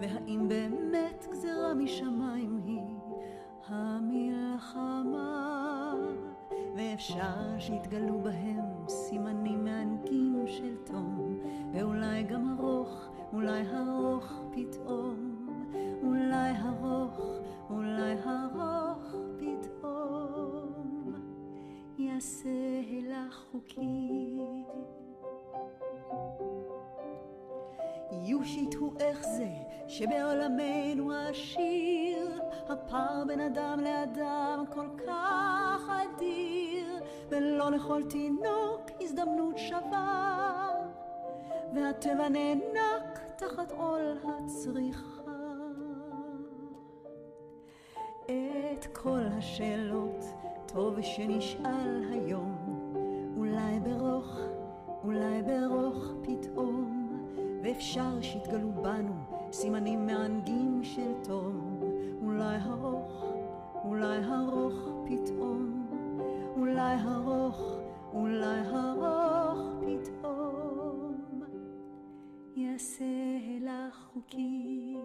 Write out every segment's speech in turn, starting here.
והאם באמת גזרה משמיים היא המלחמה, ואפשר שיתגלו בהם סימנים מענגים של תום, ואולי גם ארוך, אולי ארוך פתאום, אולי ארוך, אולי ארוך פתאום, יעשה הילך חוקי. יושיטו איך זה שבעולמנו העשיר הפער בין אדם לאדם כל כך אדיר, ולא לכל תינוק הזדמנות שווה, והטבע נאנק תחת עול הצריכה. את כל השאלות טוב שנשאל היום, אולי ברוך, אולי ברוך פתאום, ואפשר שיתגלו בנו סימנים מענגים של תום, אולי ארוך, אולי ארוך פתאום, אולי ארוך, אולי ארוך פתאום, יעשה הילך חוקי.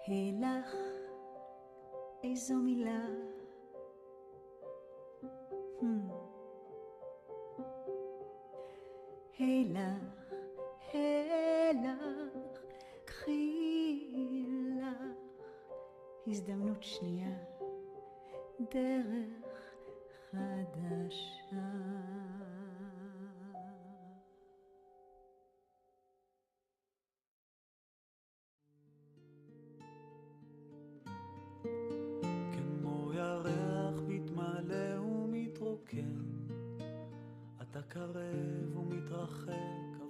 הילך, איזו מילה, הילך, הילך, קחי לך הזדמנות שנייה, דרך חדשה. כמו ירח מתמלא ומתרוקן, אתה קרב ומתרחק,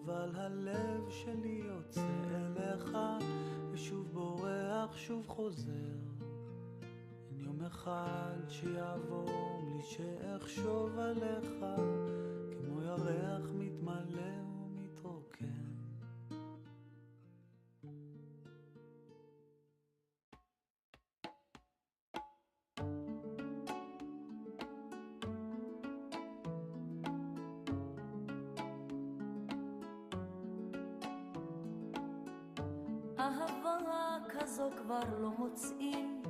אבל הלב שלי יוצא אליך, ושוב בורח, שוב חוזר. אין יום אחד שיעבור בלי שאחשוב עליך, כמו ירח מתמלא ומתרוקן. אהבה כזו כבר לא מוצאים,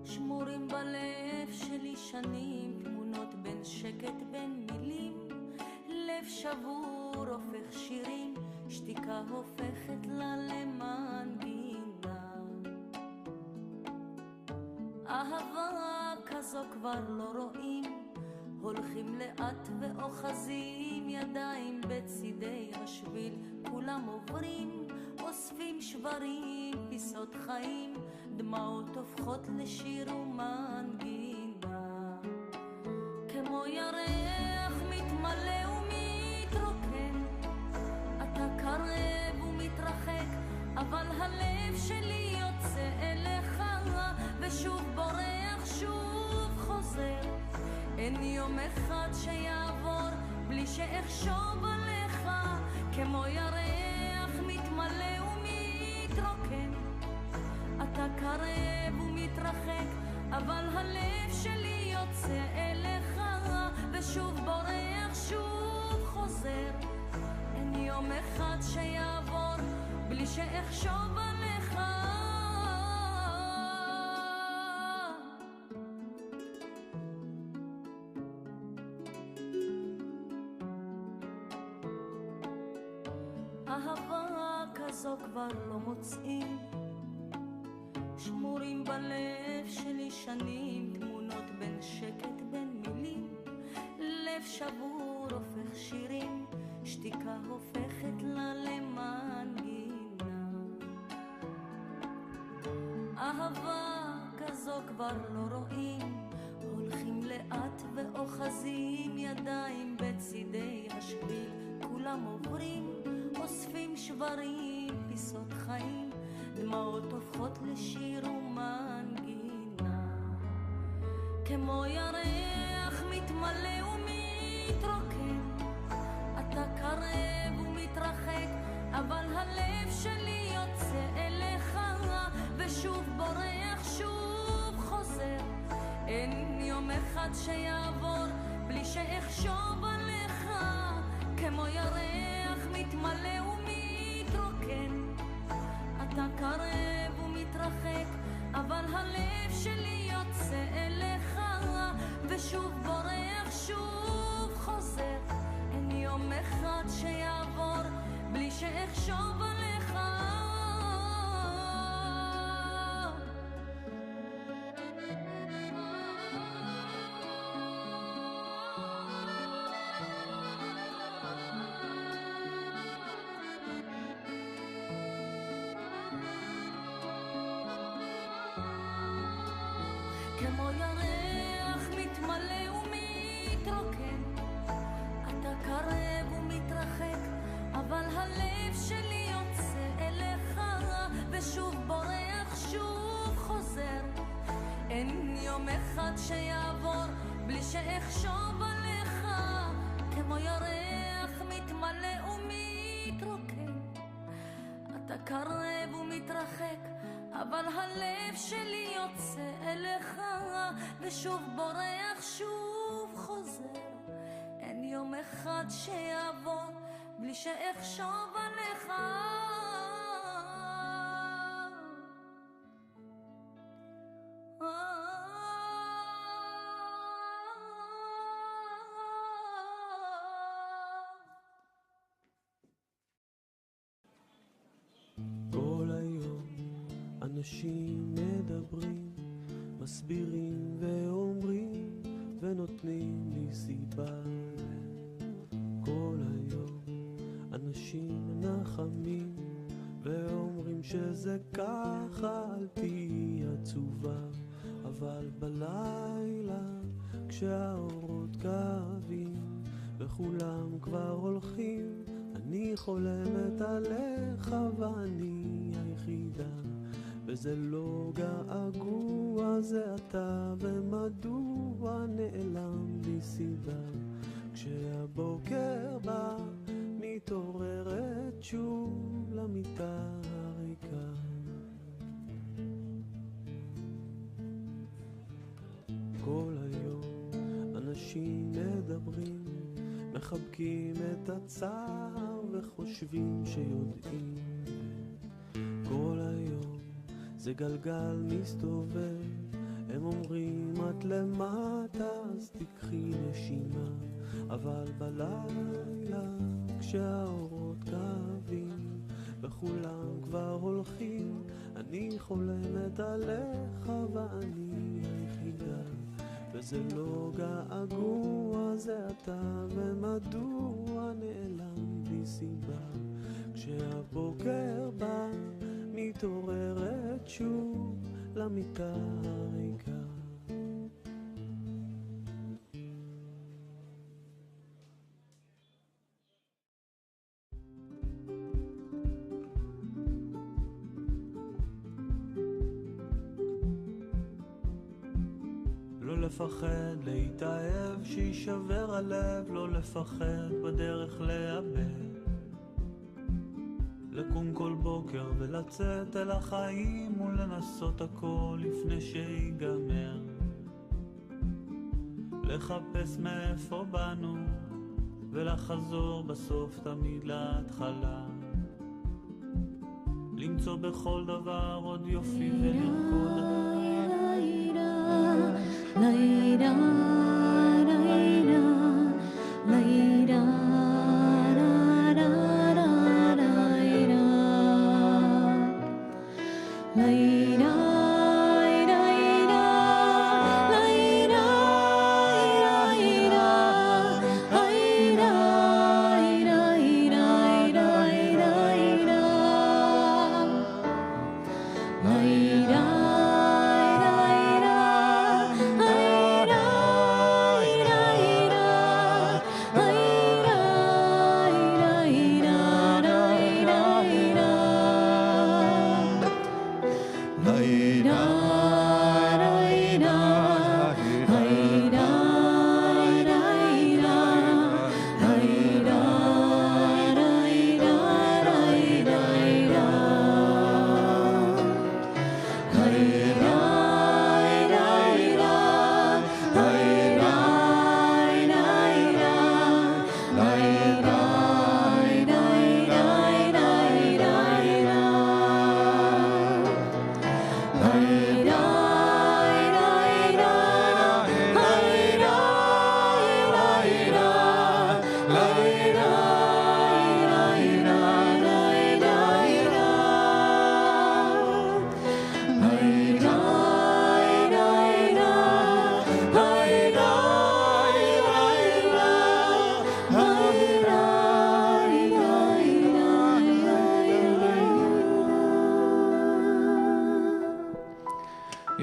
שמורים בלב שלי שנים, תמונות בין שקט בין מילים, לב שבור הופך שירים, שתיקה הופכת לה למנגינה. אהבה כזו כבר לא רואים, הולכים לאט ואוחזים ידיים בצידי השביל, כולם עוברים אוספים שברים, פיסות חיים, דמעות הופכות לשיר ומנגינה. כמו ירח מתמלא ומתרוקן, אתה קרב ומתרחק, אבל הלב שלי יוצא אליך, ושוב בורח, שוב חוזר. אין יום אחד שיעבור בלי שאחשוב עליך, כמו ירח מתמלא ומתרוקן, אתה קרב ומתרחק, אבל הלב שלי יוצא אליך, ושוב בורח, שוב חוזר. אין יום אחד שיעבור בלי שאחשוב עליך. אהבה כזו כבר לא מוצאים, שמורים בלב שלי שנים, תמונות בין שקט בין מילים, לב שבור הופך שירים, שתיקה הופכת לה למנגינה. אהבה כזו כבר לא רואים, הולכים לאט ואוחזים ידיים בצידי השביל, כולם עוברים אוספים שברים, פיסות חיים, דמעות הופכות לשיר ומנגינה. כמו ירח מתמלא ומתרוקן, אתה קרב ומתרחק, אבל הלב שלי יוצא אליך, ושוב בורח, שוב חוזר. אין יום אחד שיעבור בלי שאחשוב שוב חוזר, אין יום אחד שיעבור בלי שאחשוב עליך. כמו ירח מתמלא ומתרוקן, אתה קרב ומתרחק, אבל הלב שלי יוצא אליך ושוב בורח, שוב חוזר. אין יום אחד שיעבור בלי שאחשוב עליך. כמו ירח מתמלא ומתרוקן, אתה קרב ומתרחק, אבל הלב שלי יוצא אליך ושוב בורח, שוב חוזר. אין יום אחד שיעבור בלי שאחשוב עליך. כל היום אנשים מדברים, מסבירים ואומרים ונותנים לי סיבה. כל היום אנשים נחמים ואומרים שזה ככה, אל תהי עצובה. אבל בלילה כשהאורות כבים וכולם כבר הולכים, אני חולמת עליך ואני היחידה. וזה לא געגוע, זה אתה, ומדוע נעלם לי סיבה. כשהבוקר בא מתעוררת שוב למיטה הריקה. כל היום אנשים מדברים, מחבקים את הצער וחושבים שיודעים. כל היום זה גלגל מסתובב, הם אומרים את למטה אז תקחי נשימה. אבל בלילה כשהאורות כבים וכולם כבר הולכים, אני חולמת עליך ואני היחידה. וזה לא געגוע, זה אתה, ומדוע נעלם לי סיבה. כשהבוקר בא מתעוררת שוב למיטה הריקה. לא לפחד להתאהב שישבר הלב, לא לפחד בדרך לאבד, לקום כל בוקר ולצאת אל החיים ולנסות הכל לפני שיגמר, לחפש מאיפה באנו ולחזור בסוף תמיד להתחלה, למצוא בכל דבר עוד יופי ולרקוד. Laida, laida, laida, laida, laida, laida. Laida,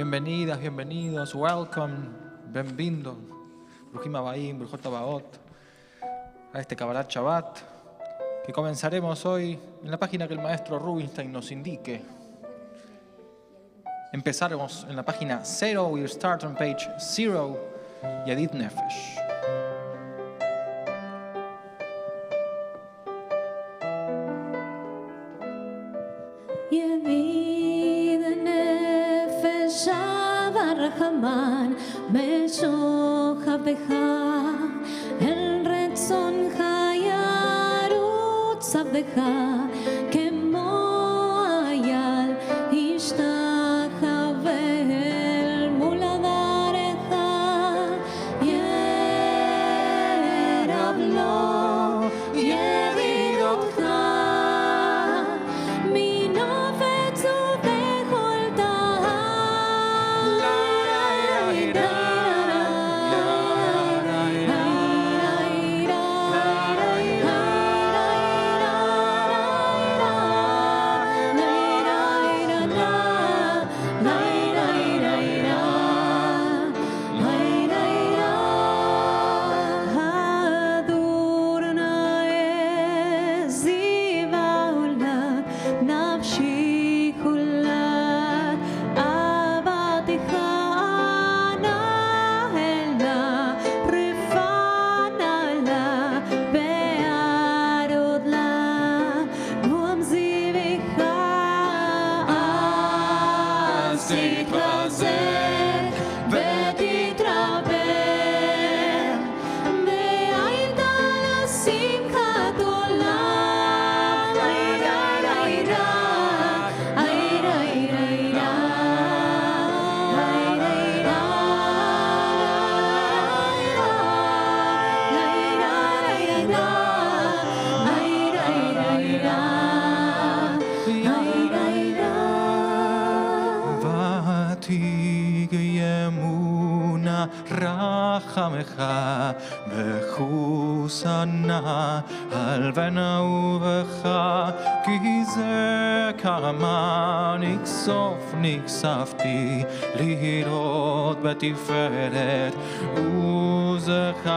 Bienvenidas, bienvenidos, welcome, benvindo, Bruhim Abaim, Brujot Abaot, a este Kabalat Shabat, que comenzaremos hoy en la página que el maestro Rubinstein nos indique. Empezaremos en la página 0, we'll start on page 0, Yadid Nefesh. Rahman, משוכבך, אל רצונך ירוץ עבדך, כמו אייל ישתחווה אל מול עדרך, ירב לו ירידותך, מנופץ ובכל רחמך וחוסנה על בן אהובך, כי זה כמה נכספתי לראות בתפארת עוזך.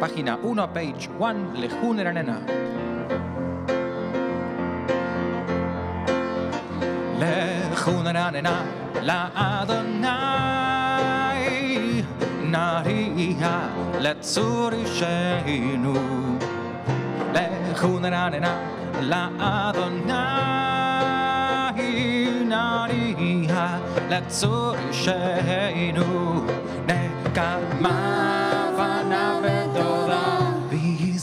Página 1, page 1, Lejun Eranena. Lejun Eranena, la Adonai, Nariha, Letzur Isheinu. Lejun Eranena, la Adonai, Nariha, Letzur Isheinu. Nekama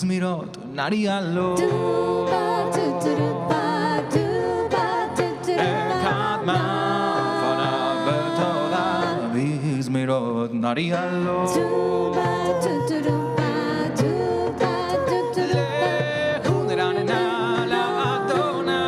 Mirot, Narialo. Ekadma, Fana Betoda, Mirot, Narialo. Lehuneranena, la Adonai,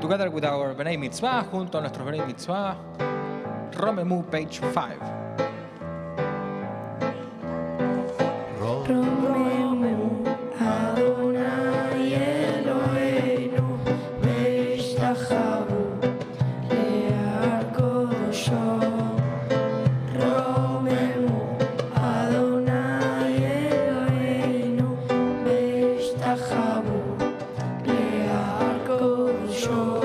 together with our B'nai Mitzvah, junto a nuestros B'nai Mitzvah, Romemu, page 5. רוממו אדוני אלוהינו והשתחוו להר קודשו. רוממו אדוני אלוהינו והשתחוו להר קודשו.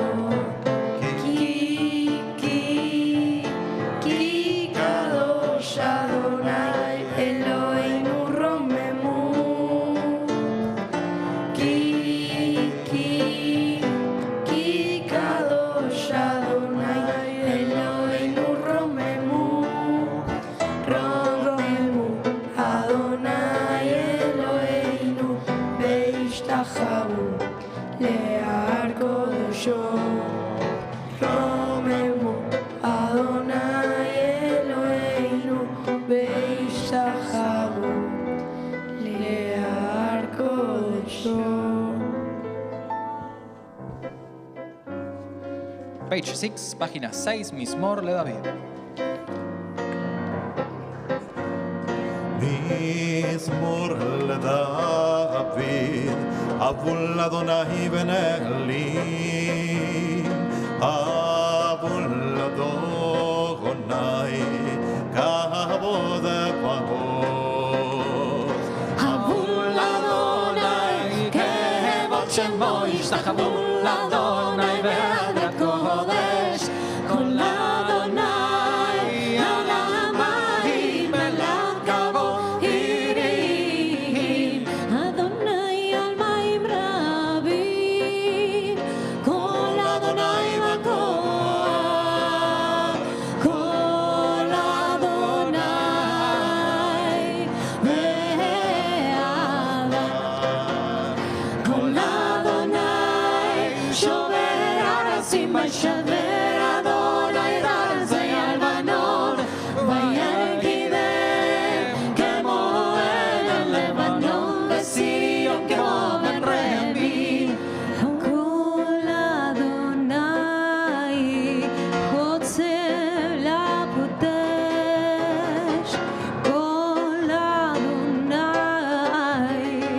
כי קדוש אדוני אלוהינו רוממו. כי קדוש אדוני אלוהינו רוממו. רוממו אדוני אלוהינו והשתחוו להר קודשו. רוממו אדוני אלוהינו והשתחוו להר קודשו. Page 6, página 6, Mismor le David. מזמור לדוד, אבו לאדוני בנהלים, אבו לאדוני כבוד ועוז. אבו לאדוני כבוד שמו ישתחוו לאדוני באדמת קודש. כל אדוני על המים מלך כבוד ירים. אדוני על מים רבים. כל אדוני בכוח. כל אדוני באהבה. כל אדוני שובר ארצים וישבר אדוני את ארצי הלבנון. וירגידם כמו אבן לבנון וציון כמו אבן רמים. כל אדוני חוצב לקודש. כל אדוני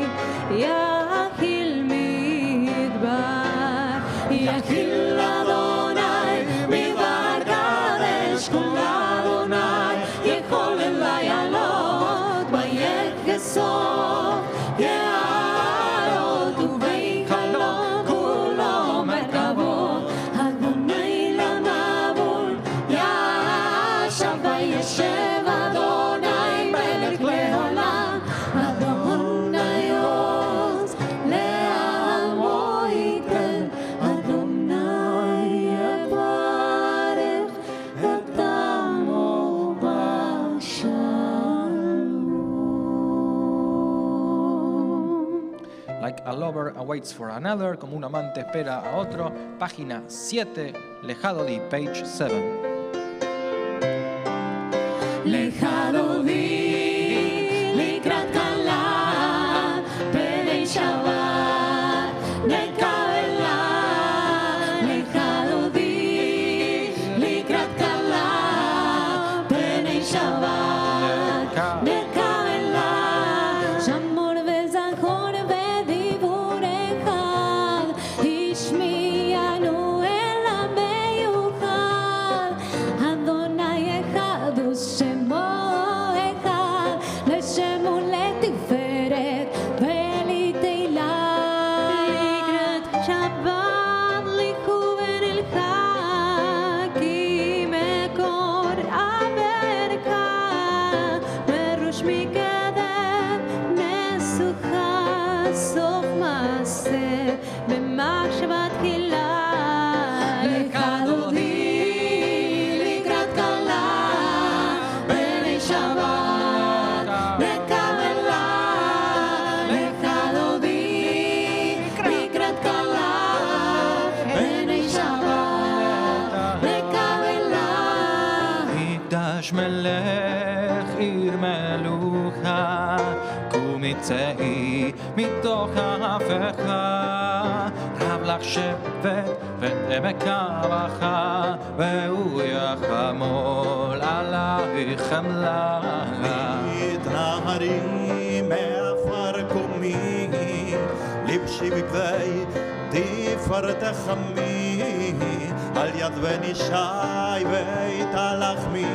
יכיל מדבר. יכיל אדוני מדבר קדש. כל אדוני יכול אלי עלות. ויחסוך יערות ובהיכלו כולו מרכבות. אדוני למבול ישב וישב. אדוני מלך לעולם. אדוני עוז לעמו ייתן. אדוני יברך את עמו בשלום. Like a lover awaits for another, como un amante espera a otro. Página 7, Lejado di, page 7. לך דודי לקראת כלה פני שבת נקבלה. לך דודי לקראת כלה פני שבת נקבלה. שמור וזכור ודיבור אחד השמיענו אל המיוחד. אדוני אחד ושמו אחד לשם ולתפארת ולתהילה. לקראת שבת לכו ונלכה כי מקור הברכה. וראש מקדם נסוכה סוף מעשה במחשבה תחילה. לך דודי לקראת כלה פני שבת נקבלה. לך דודי לקראת כלה פני שבת נקבלה. מקדש מלך עיר מלוכה, קומי צאי מתוך ההפכה. רב לך שבט ועמק הבכה, והוא יחמול עלייך חמלה. תנערי מעפר קומי, לבשי בגדי תפארתך-עמי, על יד בני שי ויתהלכמי,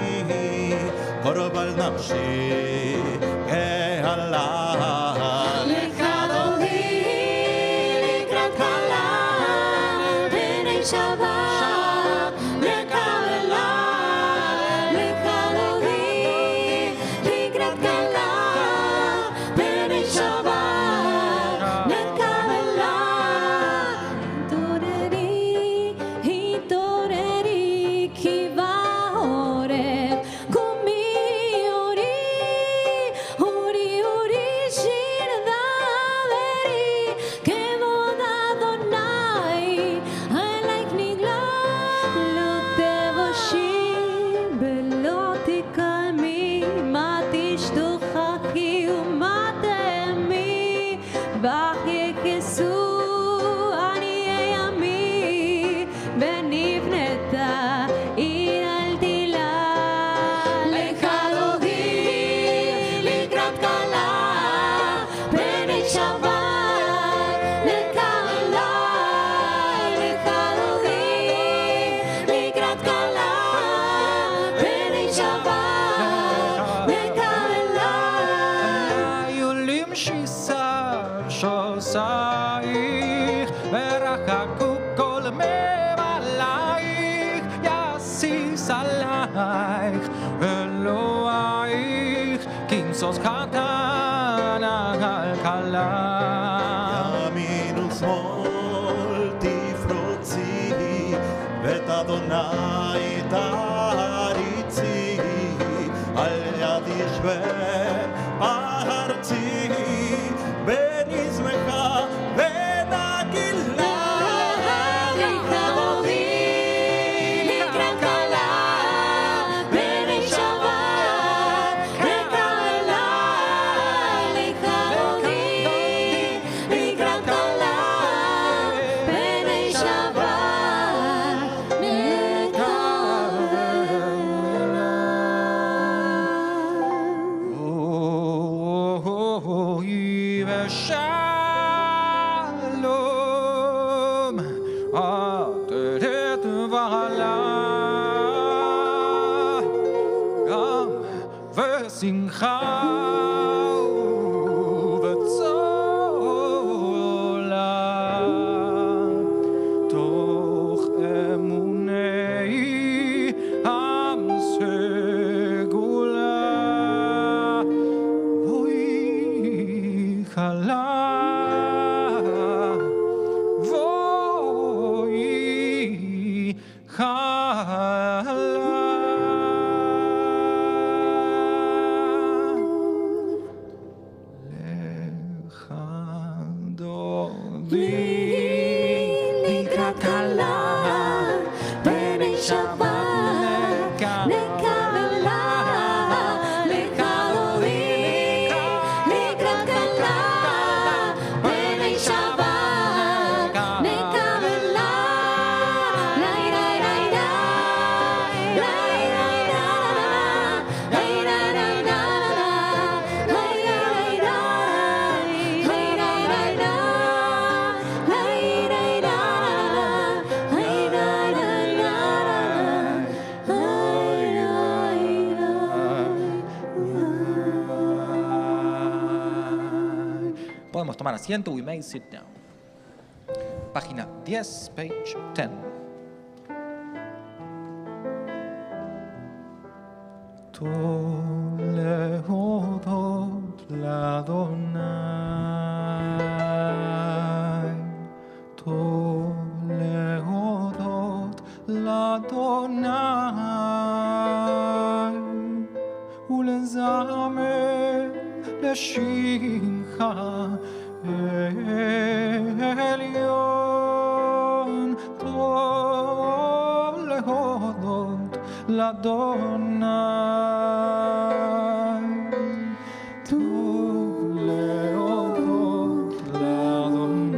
קורבן נפשי כהלל. לך דודי לקראת כלה, בני שבת לקבלה. לך דודי לקראת כלה, בני שבת לקבלה. התעוררי כי בא העורב, קומי אורי שיר דברי, כבוד אדוני עלייך נגלה. לא תבושי ולא תקיימי, מה תשתוכחי ומה תאמי, בך יכסו עניי עמי, ונבנתה עיר אל תילה. לך דודי לקראת כלה, בני שבת לקבלה. לך דודי לקראת כלה, בני שבת לקבלה. עולים שיסר שוסייך, ורחקו כל מבלייך, יסיס עלייך אלוהיך, כמסוס קטן על כלה. ימין ושמאל תפרוצי, ואת אדוני תעריצי, על יד ישבה בארצי, ונשמחה ונגילה. לך דודי לקראת כלה, בני שבת לקבלה. לך דודי לקראת כלה, בני שבת לקבלה. אוי ושלום, עטרת ועלה, גם ושמחה וצולה, תוך אמוני עם סגולה. Voi khala, voi khala. Lecha dodi לקראת כלה, בני שבת לקבלה. לך דודי לקראת כלה, בני שבת לקבלה. לי לי לי לי לי לי Podemos tomar asiento, we may sit down. Página 10, page 10. טוב להודות לאדוני, טוב להודות לאדוני, ולזמר לשמך עליון. טוב להודות לאדוני, טוב להודות לאדוני.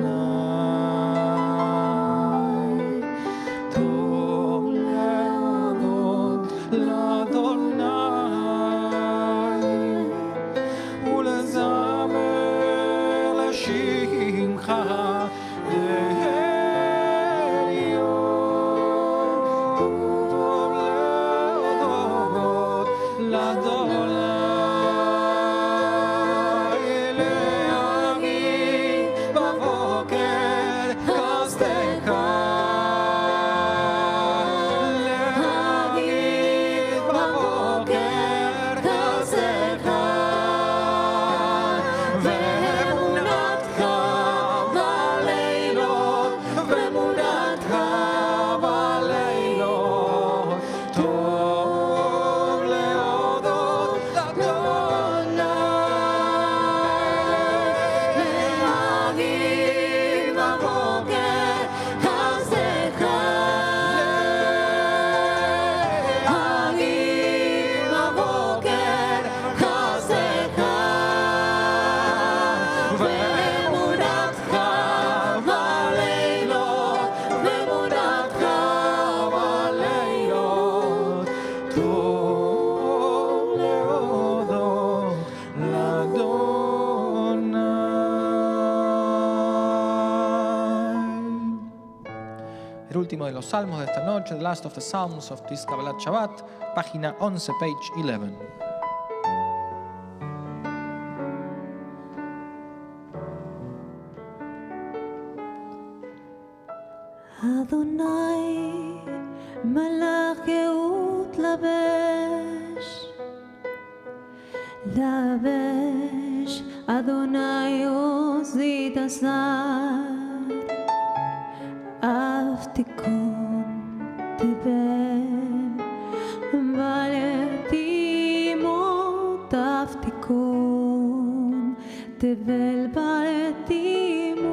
el último de los salmos de esta noche, the last of the Psalms of this Kabalat Shabat, página 11, page 11. Adonai malach Yeut lavesh Adonai ozit azar avtikon tibel baletimot avtikon tibel baletimot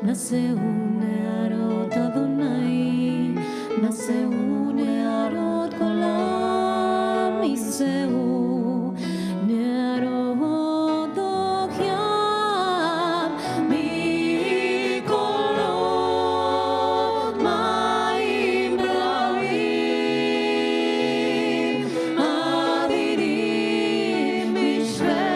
נעשהו נערות אדוני, נעשהו נערות כל עם יישאו, נערות אוקיין מקולות מים רבים, אדירים משווה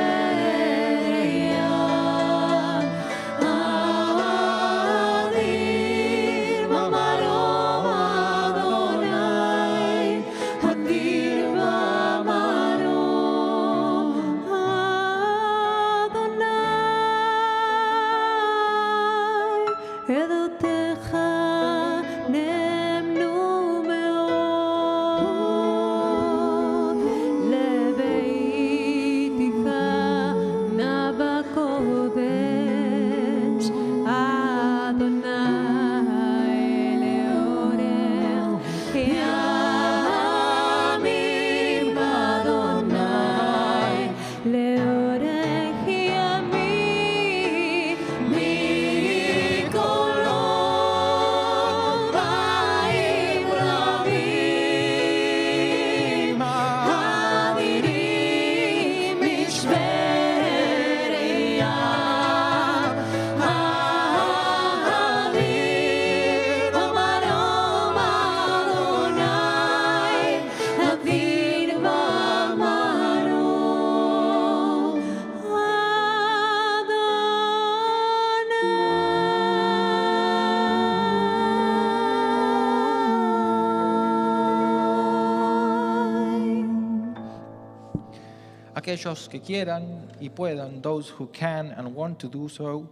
Aquellos que quieran y puedan, those who can and want to do so,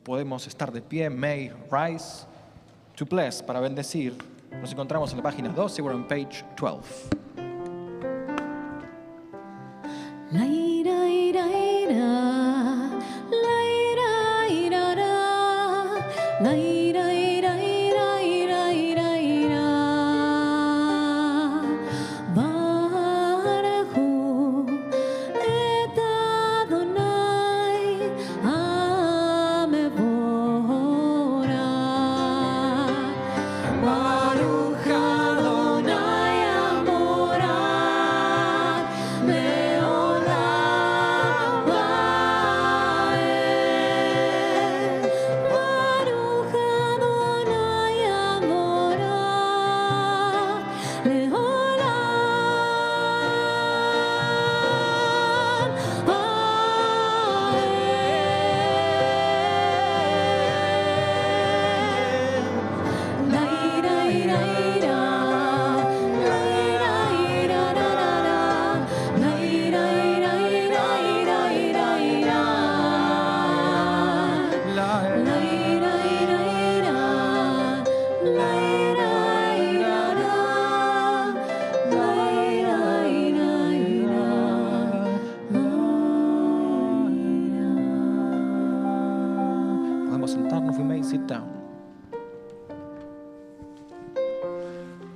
podemos estar de pie, may rise, to bless, para bendecir. Nos encontramos en la página 12, we're on page 12. La ira ira ira, la ira ira ra, la ira ira ira ira ira ira. Baruchu et Adonai Amevorach. Baruch Adonai Amevorach leolam vaed. Baruch Adonai Amevorach leolam vaed. La ira ira ira, la ira ira ra ra ra, la ira ira ira ira ira ira. La ira ira ira, la ira ira ra, la ira ira ira. Podemos sentarnos, we may sit down.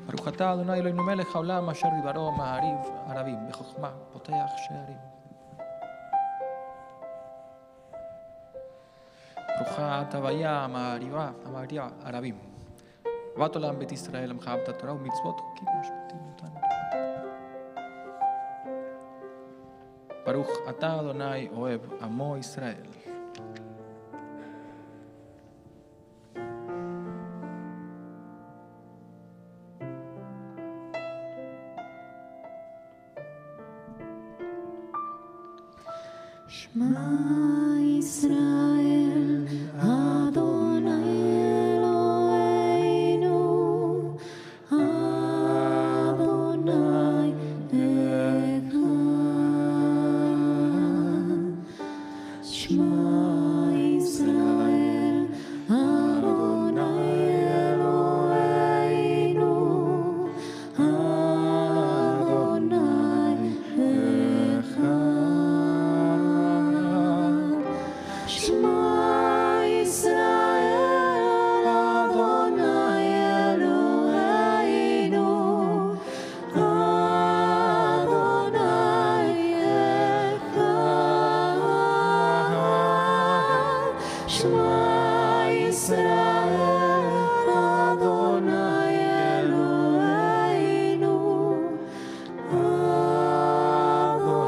Baruch atah Adonai Eloheinu melech haolam asher dibaro ma'ariv arabim bechokma poteach she'arim. Barucha atah vaya ma'ariva arabim. Bat olam bet Israel המחבת התורה ומצוות חוקים ומשפטים אותן. ברוך אתה אדוני אוהב עמו ישראל. Israel, Adonai Eloheinu, Adonai Echad. Shema Israel, Adonai Eloheinu, Adonai Echad. Shema Israel, Adonai Eloheinu, Adonai Echad. Shema Israel, Adonai Eloheinu,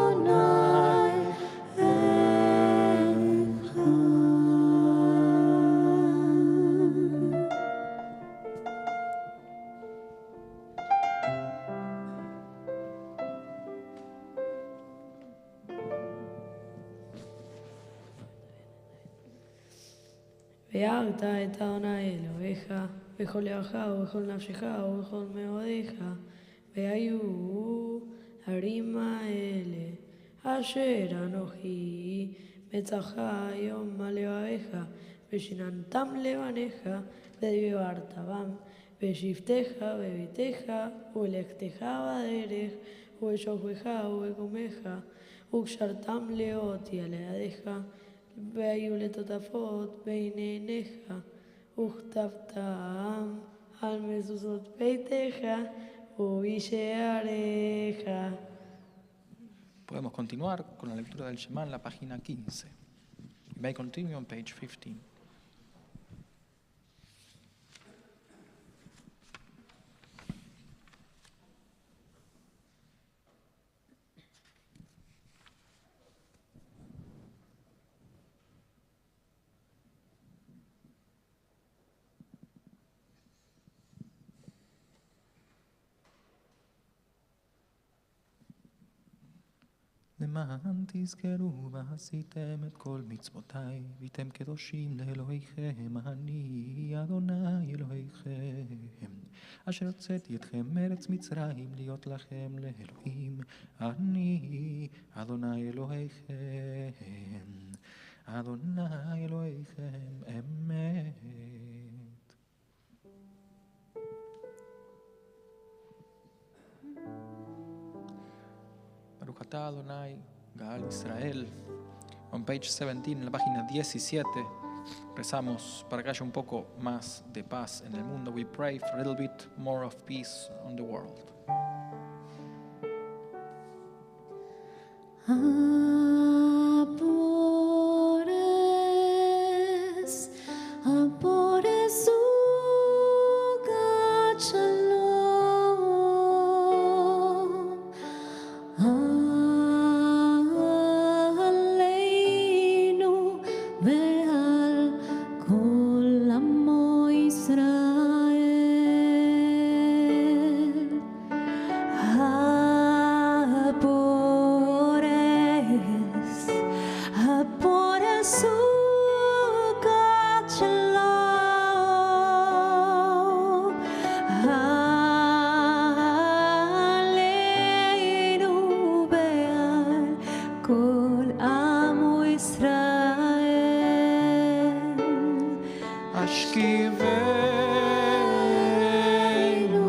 Adonai Echad. ואהבת את אדוני אלוהיך בכל לבבך ובכל נפשך ובכל מאודיך, והיו הערים האלה אשר אנוכי מצאך היום על לבביך, ושיננתם לבניך ודיברת בם, בשבתך בביתך ובלכתך בדרך ובשוכבך ובקומך, וקשרתם לאותי על ידיך, והיו לטוטפות בין עיניך, וכתבתם על מזוזות ביתך ובשעריך. Podemos continuar con la lectura del Shema en la página 15. You may continue on page 15. למען תזכרו ועשיתם את כל מצוותיי, והייתם קדושים לאלוהיכם, אני אדוני אלוהיכם, אשר הוצאתי אתכם מארץ מצרים להיות לכם לאלוהים, אני אדוני אלוהיכם, אדוני אלוהיכם אמת. Baruch atah Adonai, Gaal Israel. On page 17, en la página 17, rezamos para que haya un poco más de paz en el mundo. We pray for a little bit more of peace on the world. Abores ugat shalom, aleinu ve'al kol amo Israel. Abores ugat shalom, aleinu ve'al kol amo Israel. Ashkiveinu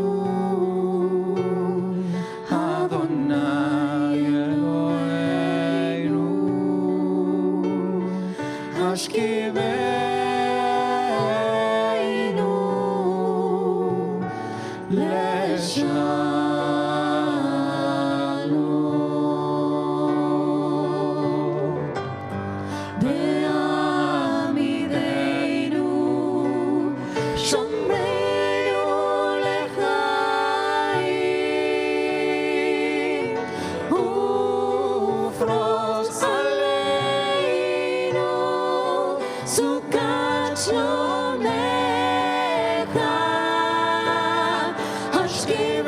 Adonai Eloheinu, Ashkiveinu leshalom. Be'amideinu shomreinu lechaim, ufros aleinu sukat shlomecha. Ashkiveinu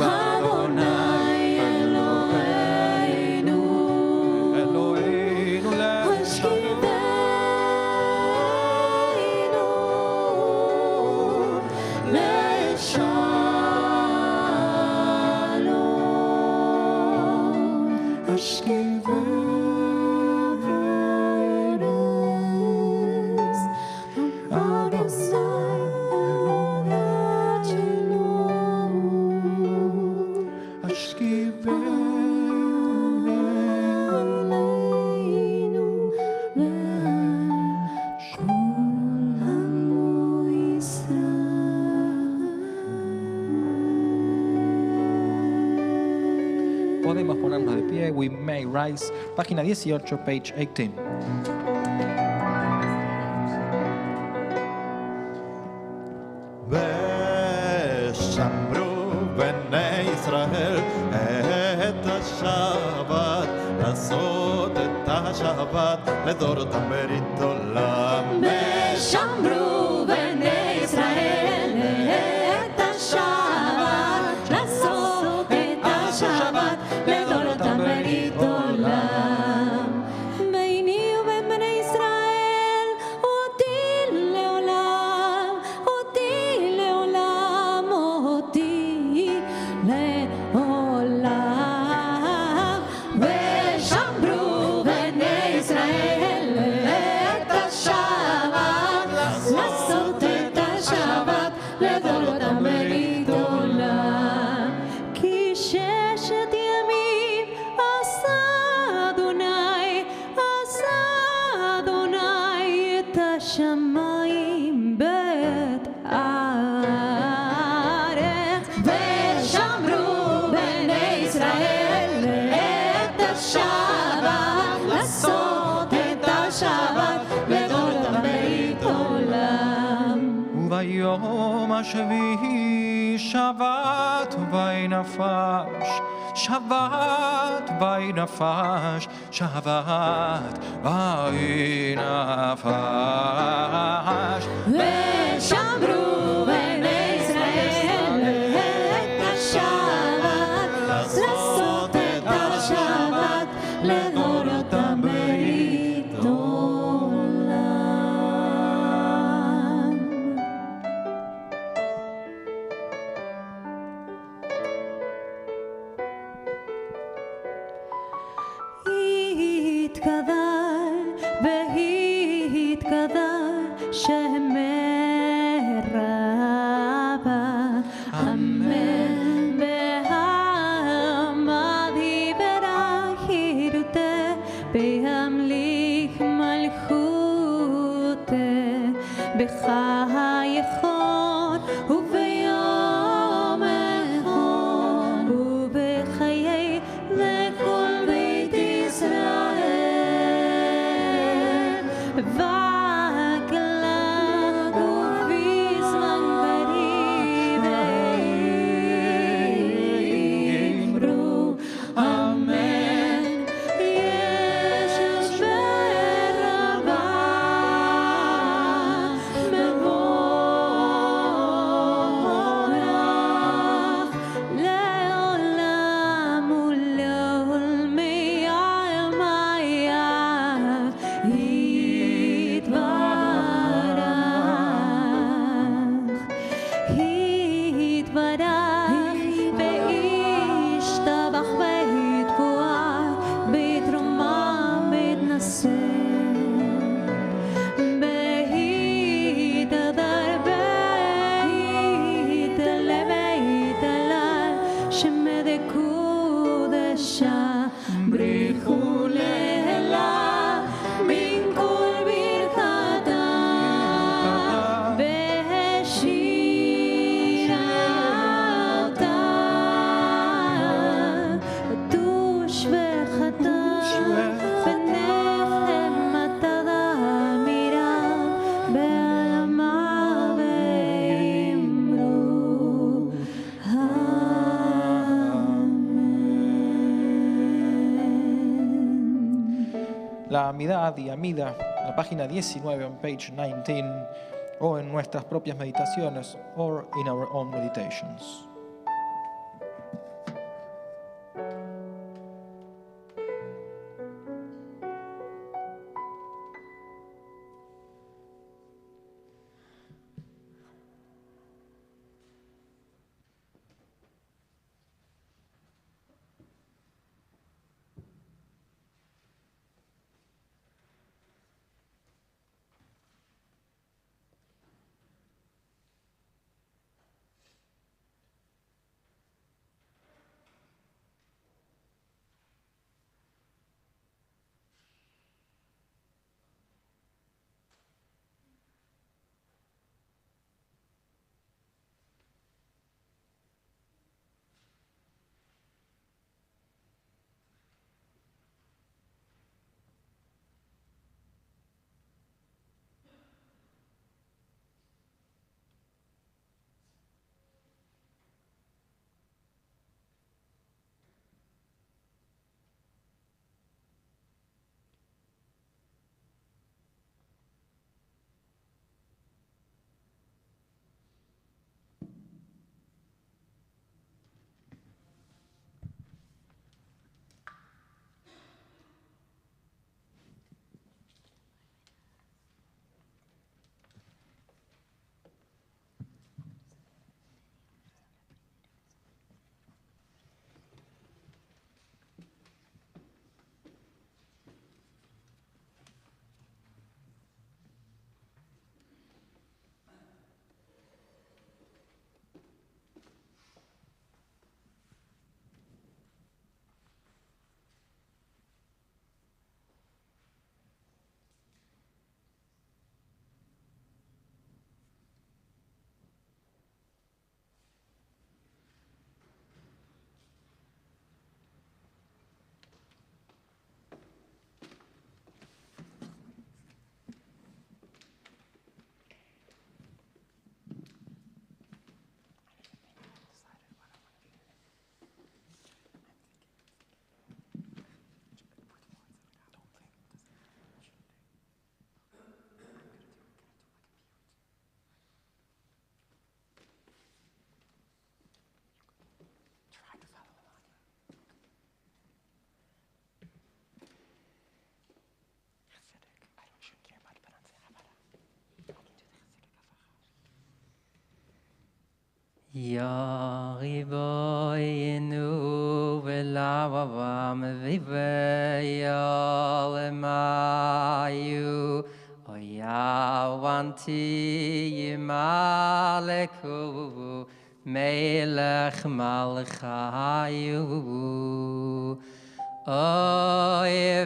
Adonai Eloheinu, Podemos ponernos de pie. We may rise. Página 18, page 18. ושמרו בני ישראל את השבת, לעשות את השבת לדורותם ברית עולם. ושמרו בני ישראל את השבת, לעשות את השבת לדורותם ברית עולם. ביני ובין בני ישראל אותי לעולם, אותי לעולם, אותי לעולם. ושמרו בני ישראל את השבת, לעשות את השבת לדורותם ברית עולם. כי ששת ימים עשה אדוני, עשה אדוני את השמיים ואת הארץ. ושמרו בני ישראל את השבת, לעשות את השבת לדורותם ברית עולם. וביום השביעי שבת וינפש, שבת וינפש, שבת וינפש. ושמרו בני ישראל את השבת, לעשות את השבת לדורותם ברית עולם. התקדל והתקדל שמרבה, אמן בהמדי בראחירותה, בהמליך מלכותה, בחייכון וביום ehon ובחיי לכל בית ישראל. וקלגו בזמן קריב ואמרו אמן. ישוע ברבה מבורך לעולם ולעולמי עלמיה יתברך, וישתבח ויתבורך, בתרומה מתנשא, בהתהדר בהתעלה בהתהלל, שמדי קודשה בריחו להלה מן כל ברכתה, והשירה אותה תושבחתה בנחמתה ואמירה בעלמה ואמרו אמן. La amidad y amida, la página 19 on page 19, o en nuestras propias meditaciones, or in our own meditations. Yariboyenu v'lavavam v'veyolemayu Oyavanti yimaleku melech malchayu Oyevad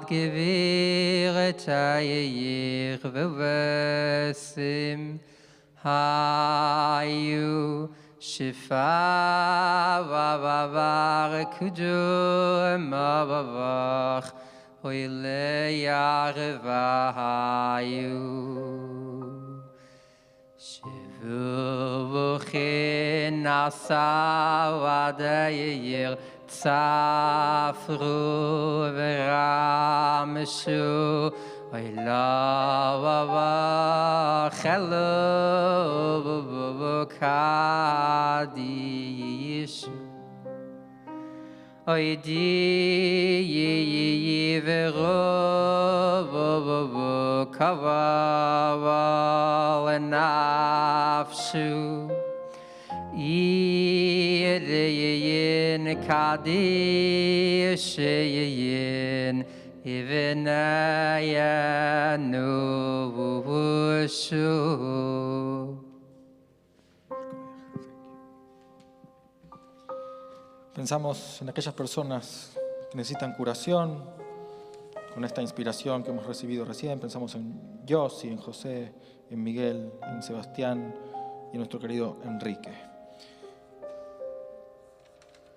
geviretayich v'vesim Hayu Shifa Vavavar Kudur Mavavach Oile Yarvahayu Shivu V'chin Nasa Vadayir Tzafru V'rameshu Oy lava chelo kadish Oy di vero kava nafshu Yin kadish yin Pensamos en aquellas personas que necesitan curación, con esta inspiración que hemos recibido recién. Pensamos en Yossi, en José, en Miguel, en Sebastián y en nuestro querido Enrique.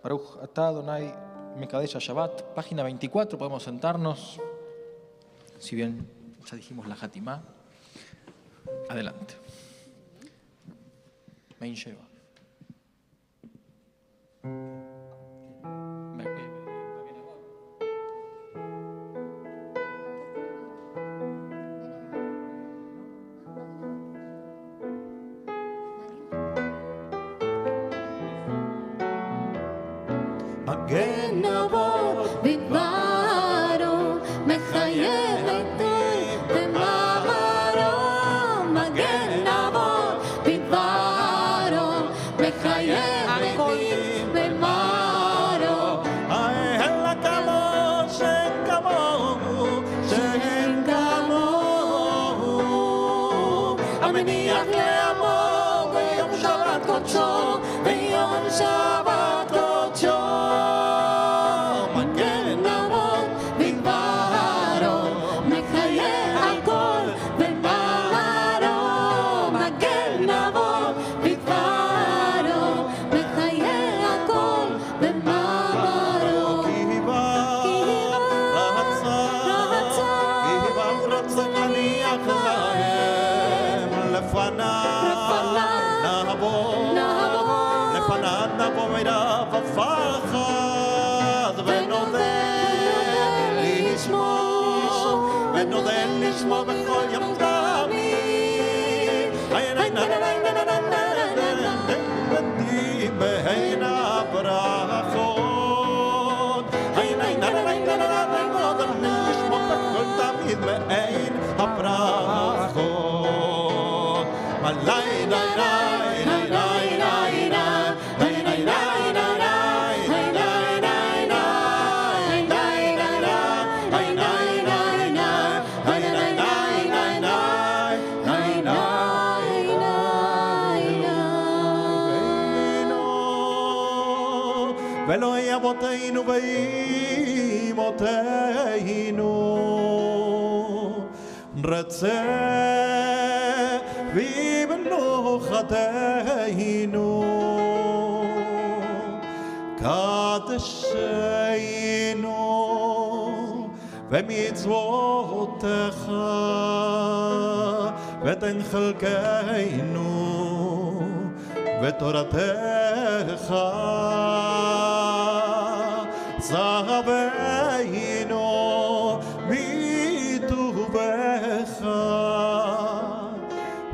Baruch atah Adonai Mekadesh Shabat, página 24, podemos sentarnos. Si bien ya dijimos la Hatimá, adelante. Mein Sheva. מגן אבות בדברו, מחייב היטב במאמרו. מגן אבות בדברו, מחייב היטב במאמרו. אלא כמוהו שאין כמוהו, שאין כמוהו. המניח לעמו ביום שבת קודשו, ביום שבת קודשו. מגן אבות בדברו, מחייב הכל במאמרו. מגן אבות בדברו, מחייב הכל במאמרו. כי בא רצה, כי בא רצה להניח להם לפניו נבוא מרב הפחד ונודה לשמו בכל יום תמיד בין הברכות ונודה לשמו בכל תמיד בין הברכות מלאי ולא אבותינו ואימותינו רצה ובנוחתנו קדשנו ומצוותיך ותן חלקנו ותורתך זהבנו מטובך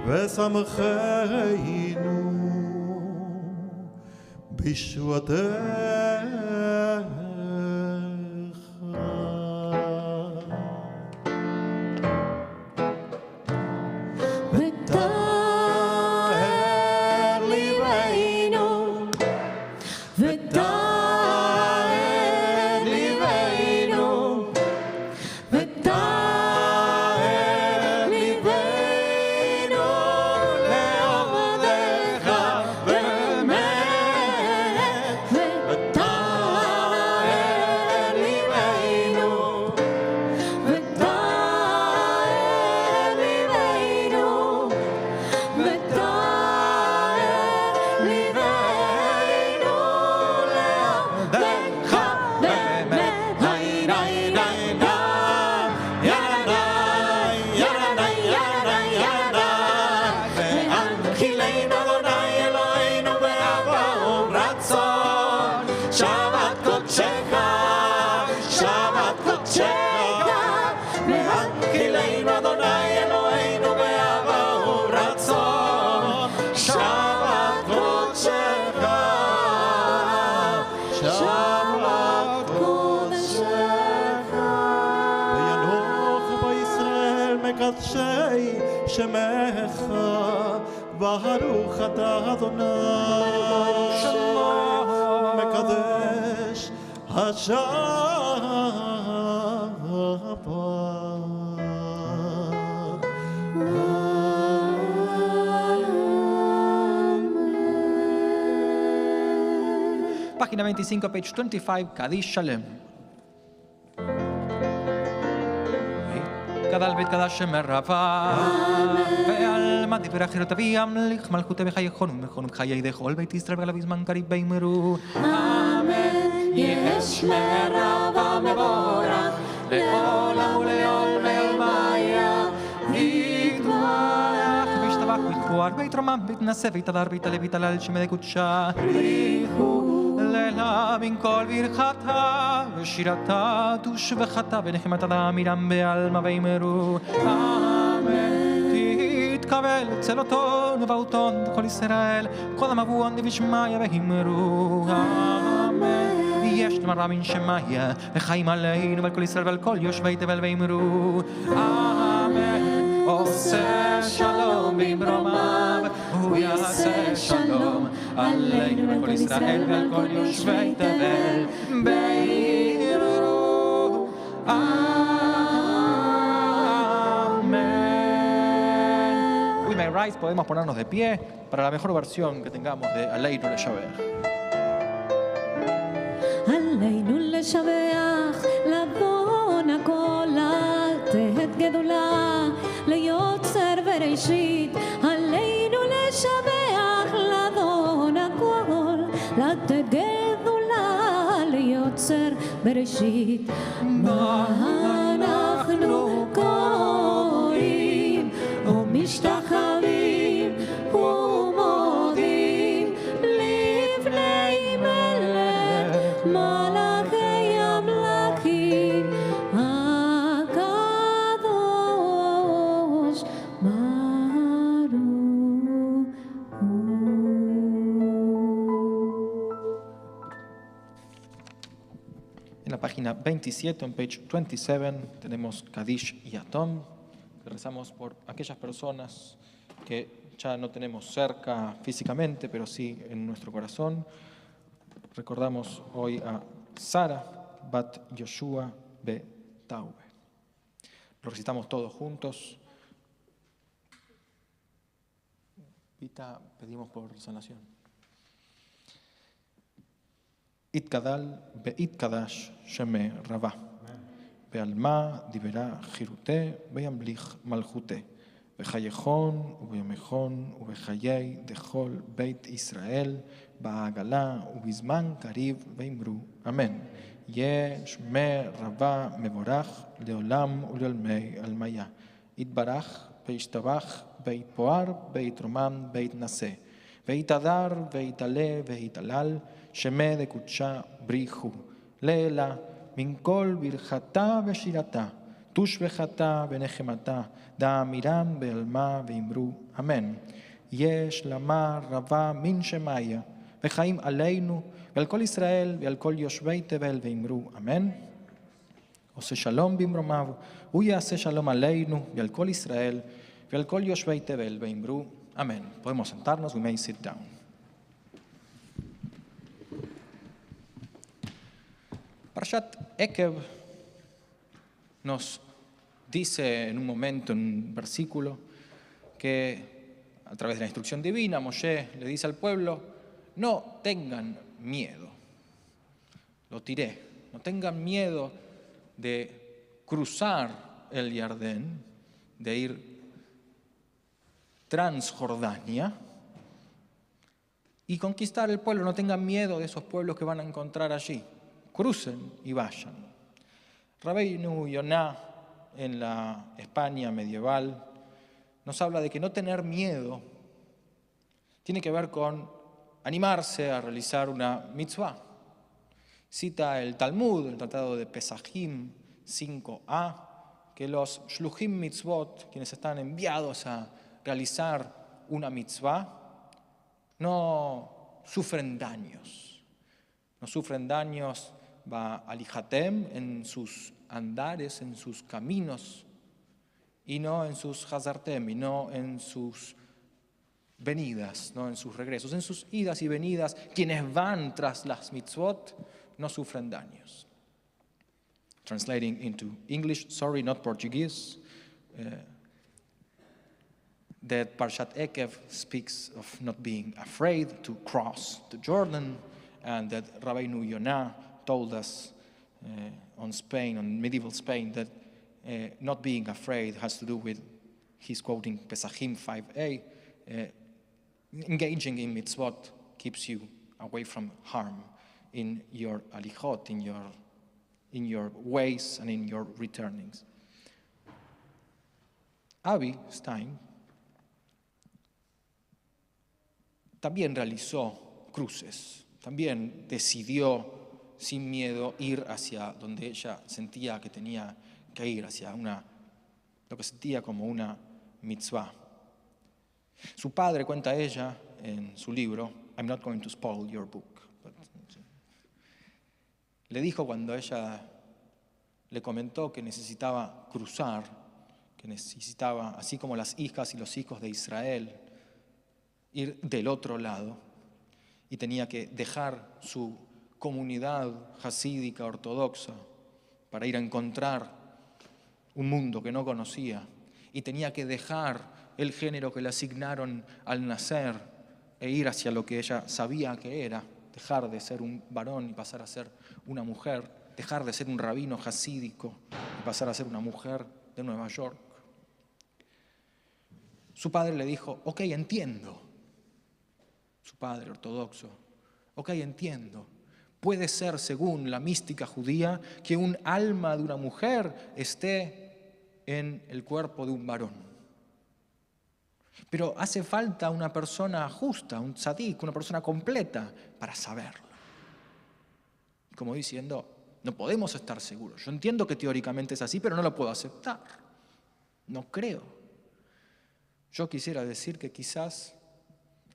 ושמחנו בישועתך. וטהר ליבנו מקדשי שמך, ברוך אתה אדוני, מקדש השבת. Página 25, page 25, Kadish Shalem. גדל בית קדש מרבה, ועל מדי ורחרת אבי ימליך מלכותי בחייכון ומכון בחיי דכל בית ישראל ולא בזמן קריב בימרו. אמן. יש מרבה מבורך, לעולם ולעולמי עולמיה, ויתברך וישתבח ויתבואר ויתרומם ויתנשא ויתהדר ויתעלה ויתהלל שמי קודשה. בריחו לילה מן כל ברכתה ושירתה תושבחתה ונחמתה דאמירם בעלמא ויאמרו אמן. תתקבל צלותון ובאותון בכל ישראל כל המבואון דבשמיא ויאמרו אמן. יש למראה מן שמיא וחיים עלינו ועל כל ישראל ועל כל יושבי תבל ויאמרו אמן. עושה שלום במרומיו, הוא יעשה שלום עלינו ועל כל ישראל ועל כל יושבי תבל ויאמרו amén. We may rise, podemos ponernos de pie para la mejor versión que tengamos de Aleinu לשבח. עלינו לשבח, לבון הכל, לתת גדולה, ליוצר בראשית. עלינו לשבח, לבון הכל, לתת גדולה, ליוצר בראשית. מה אנחנו קוראים ומשתחווים ומודים לפני מלך מלאכי המלכים הקדוש ברוך הוא. En la página 27, en page 27, tenemos Kadish y Atom, que rezamos por aquellas personas que ya no tenemos cerca físicamente, pero sí en nuestro corazón. Recordamos hoy a Sara, Bat Yoshua Be Taube. Lo recitamos todos juntos. Vita, pedimos por sanación. Itkadal Be'itkadash Sheme Rabá. Be'alma Dibera Jirute Be'amlich Malchute. Be'chayechon Ube'mechon Ube'chayei Dechol Beit Israel Ba'agala Ubizman Kariv Be'imru. Amén. Yesh Me Rabá Mevorach Leolam Uleolmei Almaya. Itbarach Be'ishtabach Be'itpoar Be'itromam Be'itnase. Be'itadar Be'itale Be'italal Sheme de Kutsha Brihu, Leela, Minkol Birjata Beshirata, Tushbejata Benehemata, Da Miram Bealma Beimru, Amén. Yesh Lama Rava Min Shemaya, Bechaim Aleinu, Bealkol Israel, Bealkol Yoshvei Tevel Beimru, Amén. Ose Shalom Bimromav, Uya Ase Shalom Aleinu, Bealkol Israel, Bealkol Yoshvei Tevel Beimru, Amén. Podemos sentarnos, we may sit down. Parashat Ekev nos dice en un momento, en un versículo, que a través de la instrucción divina, Moshe le dice al pueblo, no tengan miedo, lo tiré, no tengan miedo de cruzar el Jordán, de ir Transjordania y conquistar el pueblo, no tengan miedo de esos pueblos que van a encontrar allí. Crucen y vayan. Rabbeinu Yonah, en la España medieval, nos habla de que no tener miedo tiene que ver con animarse a realizar una mitzvah. Cita el Talmud, el Tratado de Pesachim 5a, que los shluchim mitzvot, quienes están enviados a realizar una mitzvah, no sufren daños. No sufren daños va alijatem en sus andares, en sus caminos, y no en sus hazartem, y no en sus venidas, no en sus regresos. En sus idas y venidas, quienes van tras las mitzvot no sufren daños. Translating into English, sorry, not Portuguese, that Parshat Ekev speaks of not being afraid to cross the Jordan, and that Rabbeinu Yonah told us on medieval Spain, that not being afraid has to do with, he's quoting Pesachim 5a, engaging in mitzvot keeps you away from harm in your alichot, in your ways and in your returnings. Abby Stein también realizó cruces, también decidió sin miedo ir hacia donde ella sentía que tenía que ir, hacia lo que sentía como una mitzvah. Su padre, cuenta ella en su libro, I'm not going to spoil your book, le dijo cuando ella le comentó que necesitaba cruzar, que necesitaba, así como las hijas y los hijos de Israel, ir del otro lado, y tenía que dejar su comunidad hasídica ortodoxa para ir a encontrar un mundo que no conocía, y tenía que dejar el género que le asignaron al nacer e ir hacia lo que ella sabía que era, dejar de ser un varón y pasar a ser una mujer, dejar de ser un rabino hasídico y pasar a ser una mujer de Nueva York. Su padre le dijo, ok, entiendo. Su padre ortodoxo, ok, entiendo. Puede ser, según la mística judía, que un alma de una mujer esté en el cuerpo de un varón. Pero hace falta una persona justa, un tzadik, una persona completa para saberlo. Como diciendo, no podemos estar seguros. Yo entiendo que teóricamente es así, pero no lo puedo aceptar. No creo. Yo quisiera decir que quizás,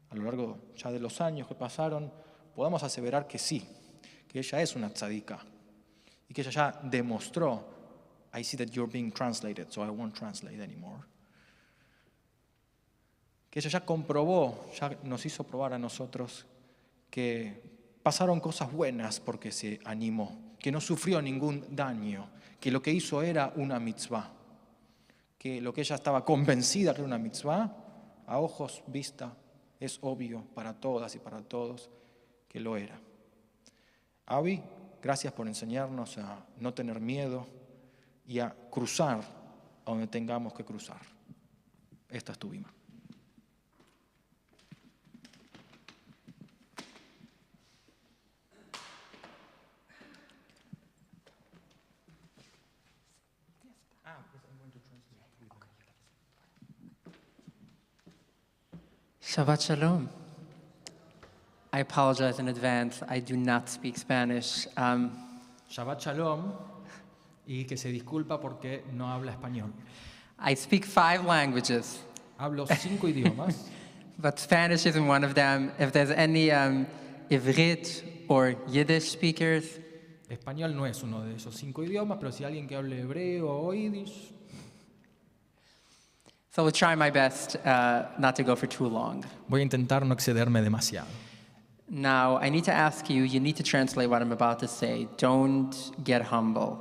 a lo largo ya de los años que pasaron, podamos aseverar que sí, que ella es una tzadika y que ella ya demostró, I see that you're being translated, so I won't translate anymore. Que ella ya comprobó, ya nos hizo probar a nosotros que pasaron cosas buenas porque se animó, que no sufrió ningún daño, que lo que hizo era una mitzvah, que lo que ella estaba convencida que era una mitzvah, a ojos vista, es obvio para todas y para todos que lo era. Avi, gracias por enseñarnos a no tener miedo y a cruzar a donde tengamos que cruzar. Esta es tu bima. Shabbat Shalom. I apologize in advance. I do not speak Spanish. Shabbat Shalom, y que se disculpa porque no habla español. I speak 5 languages, Hablo 5 idiomas, but Spanish isn't one of them. If there's any Ivrit or Yiddish speakers, español no es uno de esos 5 idiomas, pero si alguien que hable hebreo o yiddish, so we'll try my best not to go for too long. voy a intentar no excederme demasiado. Now, I need to ask you, you need to translate what I'm about to say. Don't get humble.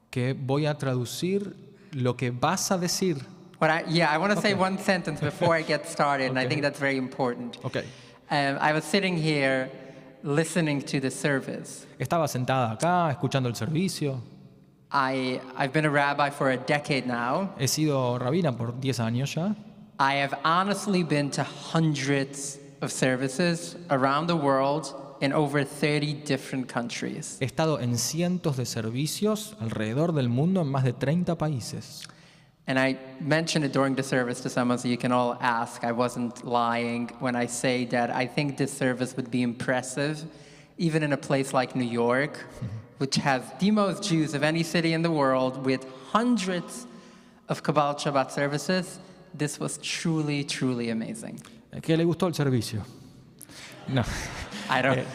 Que voy a traducir lo que vas a decir. I want to say one sentence before I get started, and I think that's very important. Okay. I was sitting here listening to the service. Estaba sentada acá, escuchando el servicio. I've been a rabbi for a decade now. He sido rabina por 10 años ya. I have honestly been to hundreds of services around the world in over 30 different countries. He estado en cientos de servicios alrededor del mundo en más de 30 países. And I mentioned it during the service to someone, so you can all ask. I wasn't lying when I say that I think this service would be impressive, even in a place like New York, which has the most Jews of any city in the world, with hundreds of Kabalat Shabbat services. This was truly, truly amazing. ¿Qué le gustó el servicio? No. I don't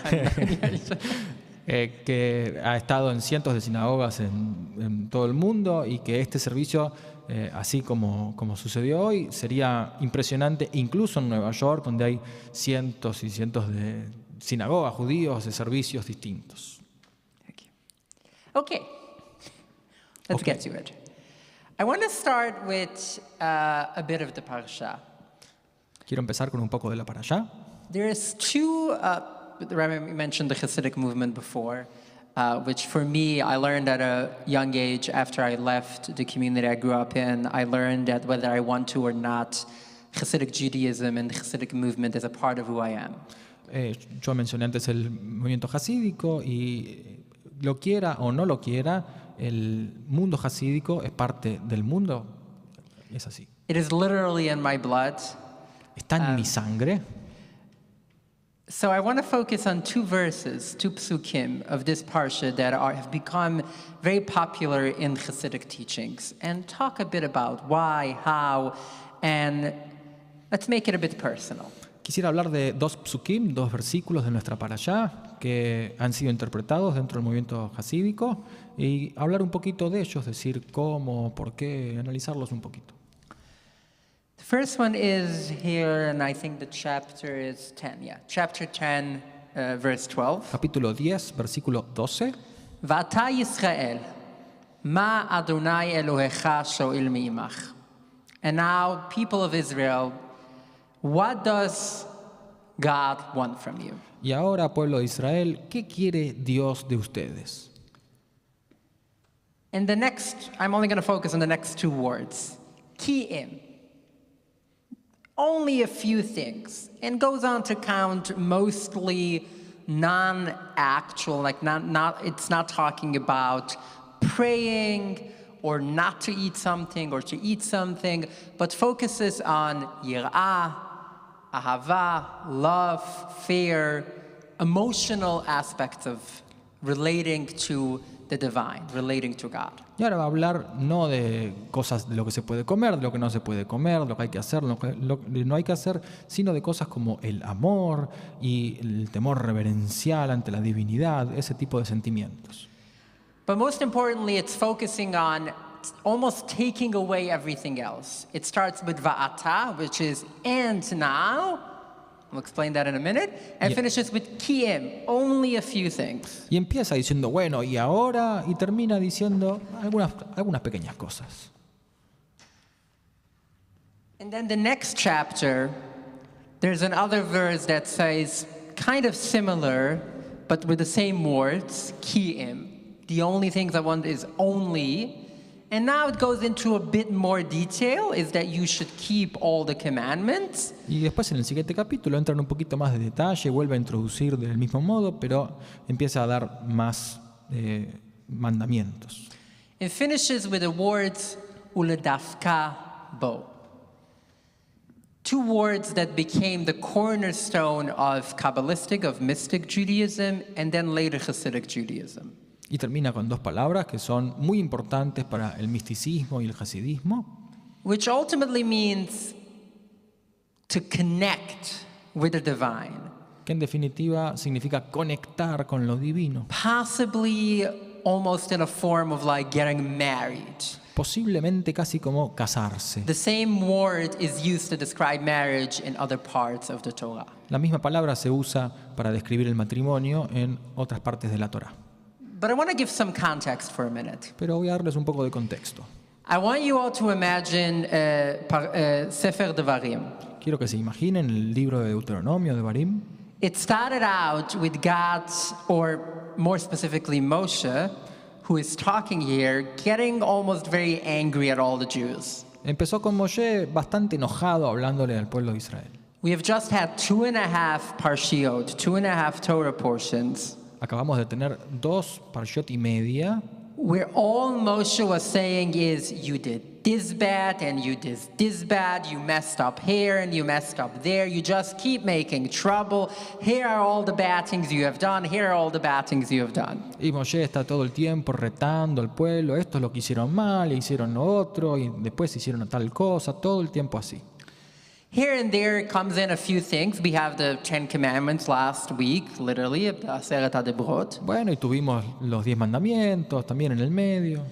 que ha estado en cientos de sinagogas en todo el mundo y que este servicio así como sucedió hoy. Sería impresionante, incluso en Nueva York, donde hay cientos y cientos de sinagogas judíos, de servicios distintos. Okay, let's Okay. get to it. I want to start with a bit of the parsha. Quiero empezar con un poco de la para allá. There's two, the Rabbi mentioned the Hasidic movement before, which for me, I learned at a young age after I left the community I grew up in. I learned that whether I want to or not, Hasidic Judaism and the Hasidic movement is a part of who I am. Yo mencioné antes el movimiento hasídico y lo quiera o no lo quiera, el mundo hasídico es parte del mundo. Es así. It is literally in my blood. Está en mi sangre. So I want to focus on two verses, two psukim of this parsha that have become very popular in Hasidic teachings and talk a bit about why, how, and let's make it a bit personal. Quisiera hablar de dos psukim, dos versículos de nuestra parashá que han sido interpretados dentro del movimiento hasídico y hablar un poquito de ellos, decir cómo, por qué, analizarlos un poquito. The first one is here, and I think the chapter is 10. Yeah, chapter 10, verse 12. Capítulo 10, versículo 12. V'ata Yisrael, ma Adonai Elohecha sho'il mi'imach. And now, people of Israel, what does God want from you? Y ahora, pueblo de Israel, ¿qué quiere Dios de ustedes? And the next, I'm only going to focus on the next two words. Ki'im. Only a few things. And goes on to count mostly non-actual, like it's not talking about praying or not to eat something or to eat something, but focuses on yir'ah, ahava, love, fear, emotional aspects of relating to the divine, relating to God. Y ahora va a hablar no de cosas de lo que se puede comer, de lo que no se puede comer, de lo que hay que hacer, lo que no hay que hacer, sino de cosas como el amor y el temor reverencial ante la divinidad, ese tipo de sentimientos. But most importantly, it's focusing on almost taking away everything else. It starts with va'ata, which is and now. We'll explain that in a minute. And finishes with ki'im, only a few things. Y empieza diciendo, bueno, y ahora, y termina diciendo algunas pequeñas cosas. And then the next chapter, there's another verse that says kind of similar, but with the same words, ki'im. The only things I want is only. And now it goes into a bit more detail, is that you should keep all the commandments. Y después en el siguiente capítulo entra en un poquito más de detalle, vuelve a introducir del mismo modo, pero empieza a dar más mandamientos. It finishes with the words uledafka bo. Two words that became the cornerstone of Kabbalistic, of mystic Judaism, and then later Hasidic Judaism. Y termina con dos palabras que son muy importantes para el misticismo y el hasidismo, Which ultimately means to connect with the divine. que en definitiva significa conectar con lo divino, Possibly almost in a form of like getting married. posiblemente casi como casarse. The same word is used to describe marriage in other parts of the Torah. La misma palabra se usa para describir el matrimonio en otras partes de la Torá. But I want to give some context for a minute. Pero voy a darles un poco de contexto. I want you all to imagine Sefer Devarim. Quiero que se imaginen el libro de Deuteronomio de Barim. It started out with God, or more specifically Moshe, who is talking here, getting almost very angry at all the Jews. Empezó con Moshe bastante enojado hablándole al pueblo de Israel. We have just had 2.5 parshiot, 2.5 Torah portions, Acabamos de tener 2 parshot y media, where all Moshe was saying is, you did this bad and you did this bad, you messed up here and you messed up there, you just keep making trouble, here are all the bad things you have done, here are all the bad things you have done. y Moshe está todo el tiempo retando al pueblo, esto es lo que hicieron mal, hicieron lo otro, y después hicieron tal cosa, todo el tiempo así. Here and there comes in a few things. We have the 10 Commandments last week, literally, Aseret HaDebrot. Bueno, y tuvimos los 10 mandamientos también en el medio.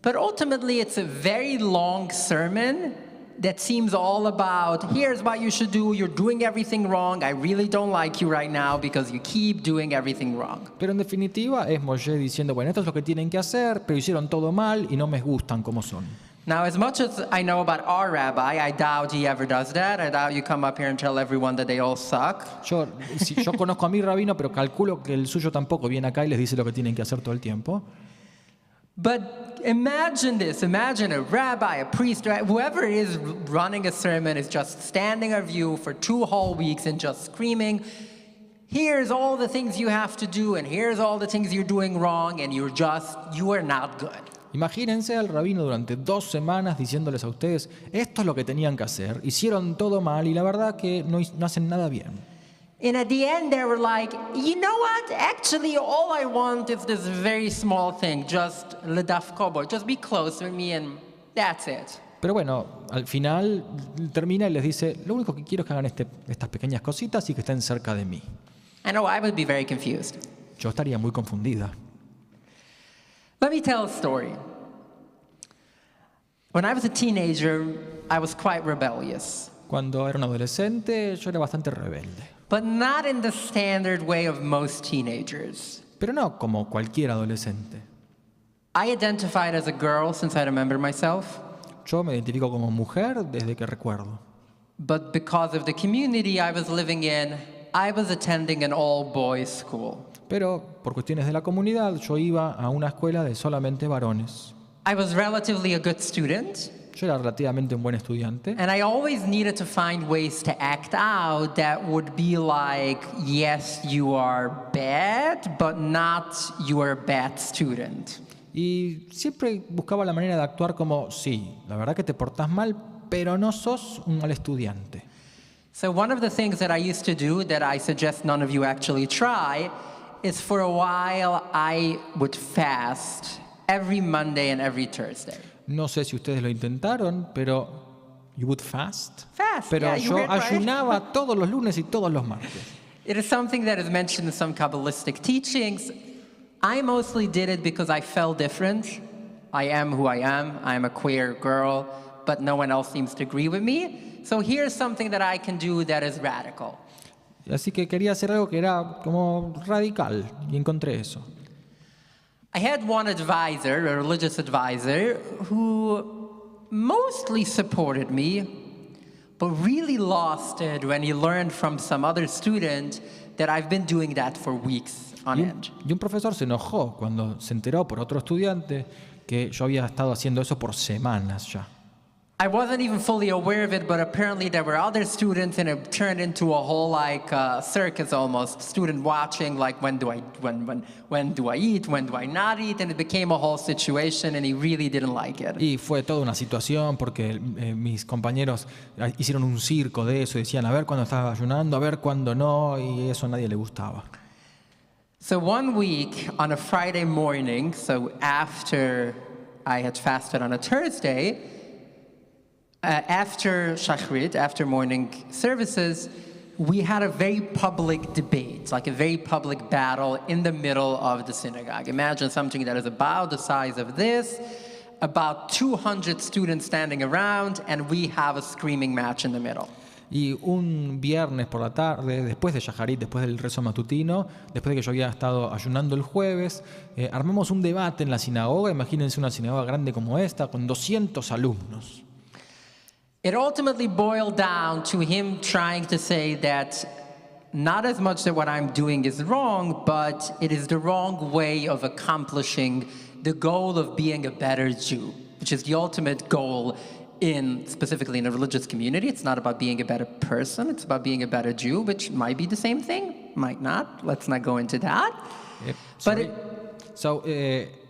But ultimately, it's a very long sermon that seems all about, here's what you should do, you're doing everything wrong, I really don't like you right now because you keep doing everything wrong. Pero en definitiva es Moshe diciendo, bueno, esto es lo que tienen que hacer, pero hicieron todo mal y no me gustan como son. Now, as much as I know about our rabbi, I doubt he ever does that. I doubt you come up here and tell everyone that they all suck. Yo conozco a mi rabino, pero calculo que el suyo tampoco viene acá y les dice lo que tienen que hacer todo el tiempo. But imagine this. Imagine a rabbi, a priest, whoever is running a sermon is just standing over you for 2 whole weeks and just screaming, here's all the things you have to do and here's all the things you're doing wrong and you are not good. Imagínense al rabino durante 2 semanas diciéndoles a ustedes, esto es lo que tenían que hacer, hicieron todo mal y la verdad que no hacen nada bien. And at the end, they were like, you know what? Actually, all I want is this very small thing, just ledaf kobo, just be close with me and that's it. Pero bueno, al final termina y les dice, lo único que quiero es que hagan estas pequeñas cositas y que estén cerca de mí. I know I would be very confused. Yo estaría muy confundida. Let me tell a story. When I was a teenager, I was quite rebellious, Cuando era un adolescente, yo era bastante rebelde. but not in the standard way of most teenagers. Pero no como cualquier adolescente. I identified as a girl since I remember myself, Yo me identifico como mujer desde que recuerdo. but because of the community I was living in, I was attending an all-boys school. Pero por cuestiones de la comunidad, yo iba a una escuela de solamente varones. I was relatively a good student, Yo era relativamente un buen estudiante. and I always needed to find ways to act out that would be like, yes, you are bad, but not you are a bad student. Y siempre buscaba la manera de actuar como, sí, la verdad que te portás mal, pero no sos un mal estudiante. So one of the things that I used to do that I suggest none of you actually try is for a while I would fast every Monday and every Thursday. No sé si ustedes lo intentaron, pero you would fast. Fast, Pero yeah, you yo heard right. ayunaba todos los lunes y todos los martes. It is something that is mentioned in some Kabbalistic teachings. I mostly did it because I felt different. I am who I am. I am a queer girl, but no one else seems to agree with me. So here's something that I can do that is radical. Así que quería hacer algo que era como radical y encontré eso. I had one advisor, a religious advisor, who mostly supported me, but really lost it when he learned from some other student that I've been doing that for weeks on end. Y un profesor se enojó cuando se enteró por otro estudiante que yo había estado haciendo eso por semanas ya. I wasn't even fully aware of it, but apparently there were other students, and it turned into a whole circus almost. Student watching, like when do I eat, when do I not eat, and it became a whole situation, and he really didn't like it. Y fue toda una situación porque mis compañeros hicieron un circo de eso, decían a ver cuándo estaba ayunando, a ver cuándo no, y eso a nadie le gustaba. So one week on a Friday morning, so after I had fasted on a Thursday, after Shachrit, after morning services, we had a very public debate, like a very public battle in the middle of the synagogue. Imagine something that is about the size of this, about 200 students standing around, and we have a screaming match in the middle. Y un viernes por la tarde, después de Shacharit, después del rezo matutino, después de que yo había estado ayunando el jueves, armamos un debate en la sinagoga. Imagínense una sinagoga grande como esta, con 200 alumnos. It ultimately boiled down to him trying to say that not as much that what I'm doing is wrong, but it is the wrong way of accomplishing the goal of being a better Jew, which is the ultimate goal specifically in a religious community. It's not about being a better person, it's about being a better Jew, which might be the same thing, might not. Let's not go into that.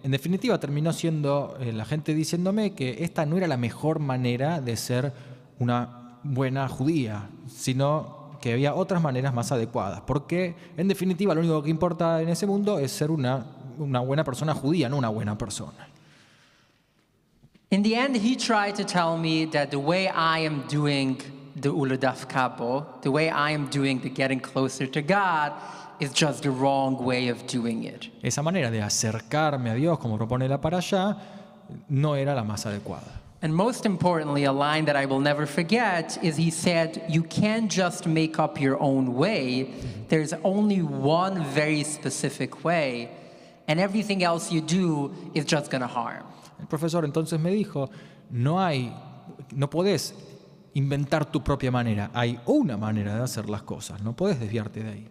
En definitiva, terminó siendo la gente diciéndome que esta no era la mejor manera de ser una buena judía, sino que había otras maneras más adecuadas. Porque, en definitiva, lo único que importa en ese mundo es ser una buena persona judía, no una buena persona. In the end, he tried to tell me that the way I am doing the Uladaf Kabo, the way I am doing the getting closer to God, is just the wrong way of doing it. Esa manera de acercarme a Dios, como propone la para allá, no era la más adecuada. And most importantly, a line that I will never forget is he said, you can't just make up your own way. There's only one very specific way, and everything else you do is just going to harm. El profesor entonces me dijo, no podés inventar tu propia manera, hay una manera de hacer las cosas, no podés desviarte de ahí.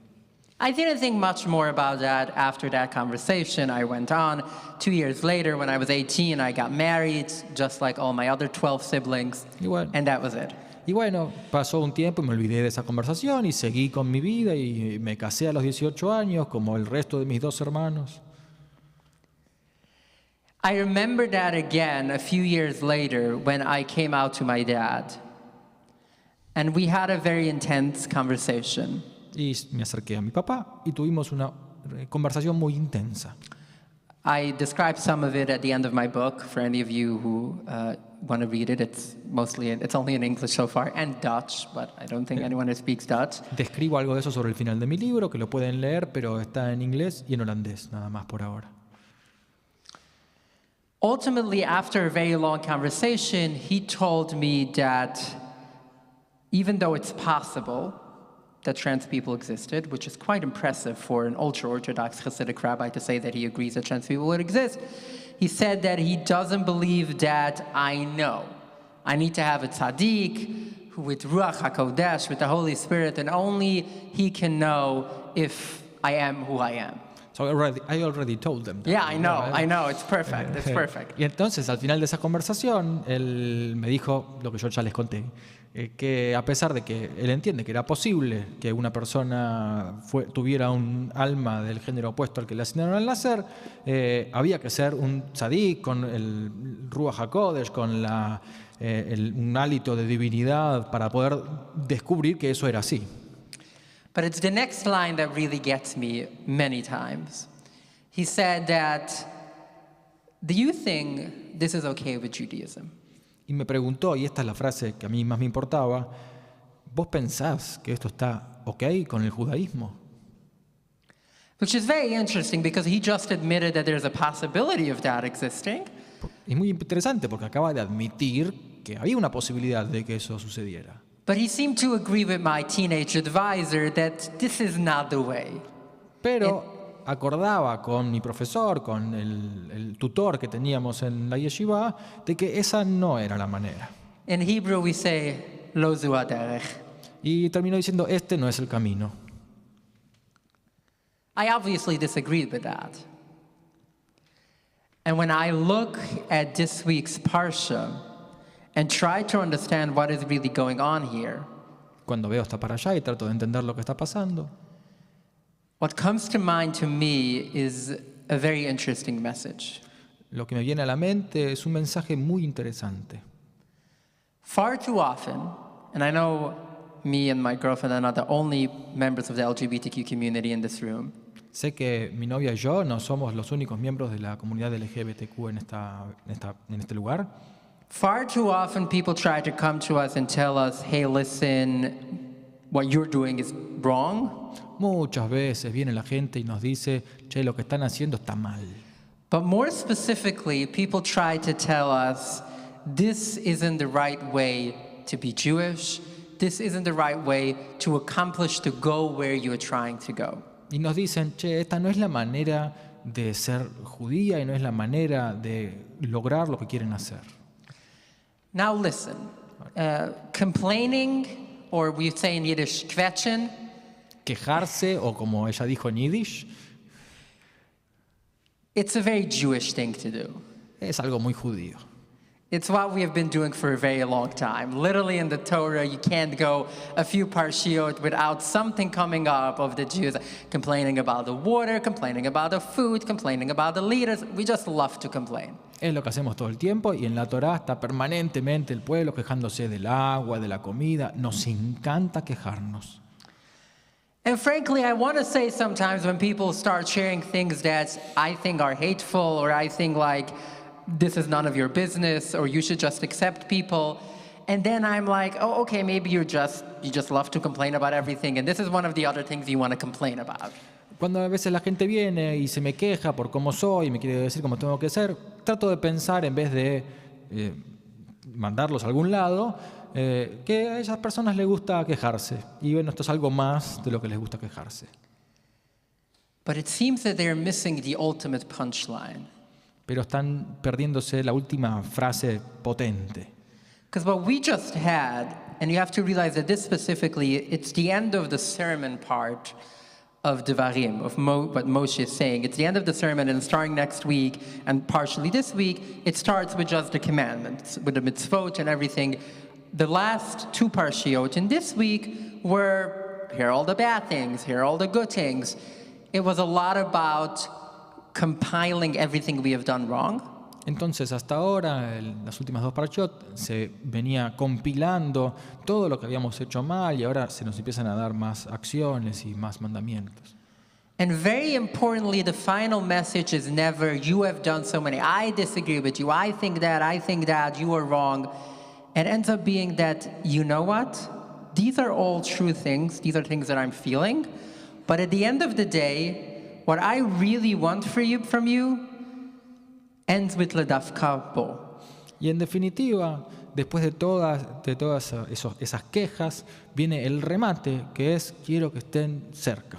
I didn't think much more about that after that conversation. I went on. 2 years later, when I was 18, I got married, just like all my other 12 siblings, and that was it. Y bueno, pasó un tiempo y me olvidé de esa conversación y seguí con mi vida y me casé a los 18 años como el resto de mis 2 hermanos. I remember that again a few years later when I came out to my dad. And we had a very intense conversation. Y me acerqué a mi papá y tuvimos una conversación muy intensa. I describe some of it at the end of my book for any of you who want to read it. It's only in English so far and Dutch, but I don't think anyone who speaks Dutch. Describo algo de eso sobre el final de mi libro, que lo pueden leer, pero está en inglés y en holandés, nada más por ahora. Ultimately, after a very long conversation, he told me that even though it's possible that trans people existed, which is quite impressive for an ultra-Orthodox Hasidic rabbi to say that he agrees that trans people would exist. He said that he doesn't believe that I know. I need to have a tzaddik with Ruach HaKodesh, with the Holy Spirit, and only he can know if I am who I am. So I already told them that. Yeah, I know, it's perfect, it's perfect. Y entonces, al final de esa conversación, él me dijo lo que yo ya les conté, que a pesar de que él entiende que era posible que una persona tuviera un alma del género opuesto al que le asignaron al nacer, había que ser un tzadik con el Ruach HaKodesh, con un hálito de divinidad para poder descubrir que eso era así. But it's the next line that really gets me many times. He said that, do you think this is okay with Judaism? Y me preguntó, y esta es la frase que a mí más me importaba, ¿vos pensás que esto está ok con el judaísmo? Which is very interesting because he just admitted that there's a possibility of that existing. Es muy interesante porque acaba de admitir que había una posibilidad de que eso sucediera. But he seemed to agree with my teenage advisor that this is not the way. Pero acordaba con mi profesor, con el tutor que teníamos en la yeshiva, de que esa no era la manera. In Hebrew we say, lo zu haderech. Y terminó diciendo, este no es el camino. I obviously disagreed with that. And when I look at this week's Parsha and try to understand what is really going on here, Cuando veo hasta para allá y trato de entender lo que está pasando, what comes to mind to me is a very interesting message. lo que me viene a la mente es un mensaje muy interesante. Far too often, and I know me and my girlfriend are not the only members of the LGBTQ community in this room, Sé que mi novia y yo no somos los únicos miembros de la comunidad LGBTQ en este lugar. far too often people try to come to us and tell us, hey, listen, what you're doing is wrong. Muchas veces viene la gente y nos dice, che, lo que están haciendo está mal. But more specifically, people try to tell us, this isn't the right way to be Jewish. This isn't the right way to accomplish, to go where you're trying to go. Y nos dicen, che, esta no es la manera de ser judía y no es la manera de lograr lo que quieren hacer. Now listen, complaining, or we say in Yiddish, kvetchen, Quejarse, o como ella dijo en Yiddish, it's a very Jewish thing to do. es algo muy judío. It's what we have been doing for a very long time. Literally in the Torah, you can't go a few parshiot without something coming up of the Jews complaining about the water, complaining about the food, complaining about the leaders. We just love to complain. Es lo que hacemos todo el tiempo y en la Torá está permanentemente el pueblo quejándose del agua, de la comida. Nos encanta quejarnos. And frankly, I want to say sometimes when people start sharing things that I think are hateful, or I think like, this is none of your business, or you should just accept people. And then I'm like, oh, okay, maybe you just love to complain about everything, and this is one of the other things you want to complain about. Cuando a veces la gente viene y se me queja por cómo soy y me quiere decir cómo tengo que ser, trato de pensar, en vez de mandarlos a algún lado, que a esas personas les gusta quejarse. Y bueno, esto es algo más de lo que les gusta quejarse. But it seems that they're missing the ultimate punchline. Pero están perdiéndose la última frase potente. Because what we just had, and you have to realize that this specifically, it's the end of the sermon part of Devarim, of what Moshe is saying. It's the end of the sermon, and starting next week, and partially this week, it starts with just the commandments, with the mitzvot and everything. The last two parshiot in this week were, here are all the bad things, here are all the good things. It was a lot about compiling everything we have done wrong. Entonces, hasta ahora, en las últimas dos parashot, se venía compilando todo lo que habíamos hecho mal y ahora se nos empiezan a dar más acciones y más mandamientos. And very importantly, the final message is never, you have done so many, I disagree with you, I think that, you are wrong. It ends up being that, you know what? These are all true things, these are things that I'm feeling, but at the end of the day, what I really want from you ends with ledafka bo. Y en definitiva, después de todas esas quejas, viene el remate, que es quiero que estén cerca.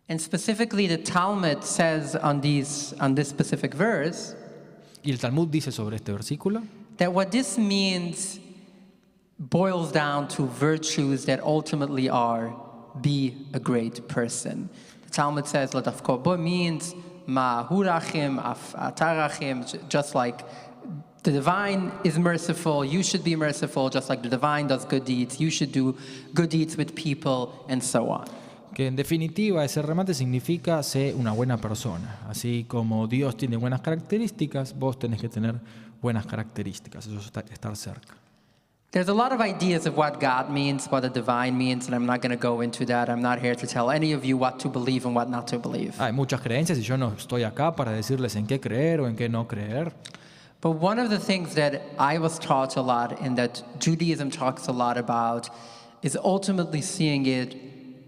And specifically, the Talmud says on this specific verse, Y el Talmud dice sobre este versículo that what this means boils down to virtues that ultimately are be a great person. The Talmud says ledafka bo means ma'hurachim, atarachim, just like the divine is merciful, you should be merciful, just like the divine does good deeds, you should do good deeds with people, and so on. que en definitiva ese remate significa ser una buena persona. Así como Dios tiene buenas características, vos tenés que tener buenas características. Eso es estar cerca. There's a lot of ideas of what God means, what the divine means, and I'm not going to go into that. I'm not here to tell any of you what to believe and what not to believe. Hay muchas creencias y yo no estoy acá para decirles en qué creer o en qué no creer. But one of the things that I was taught a lot and that Judaism talks a lot about is ultimately seeing it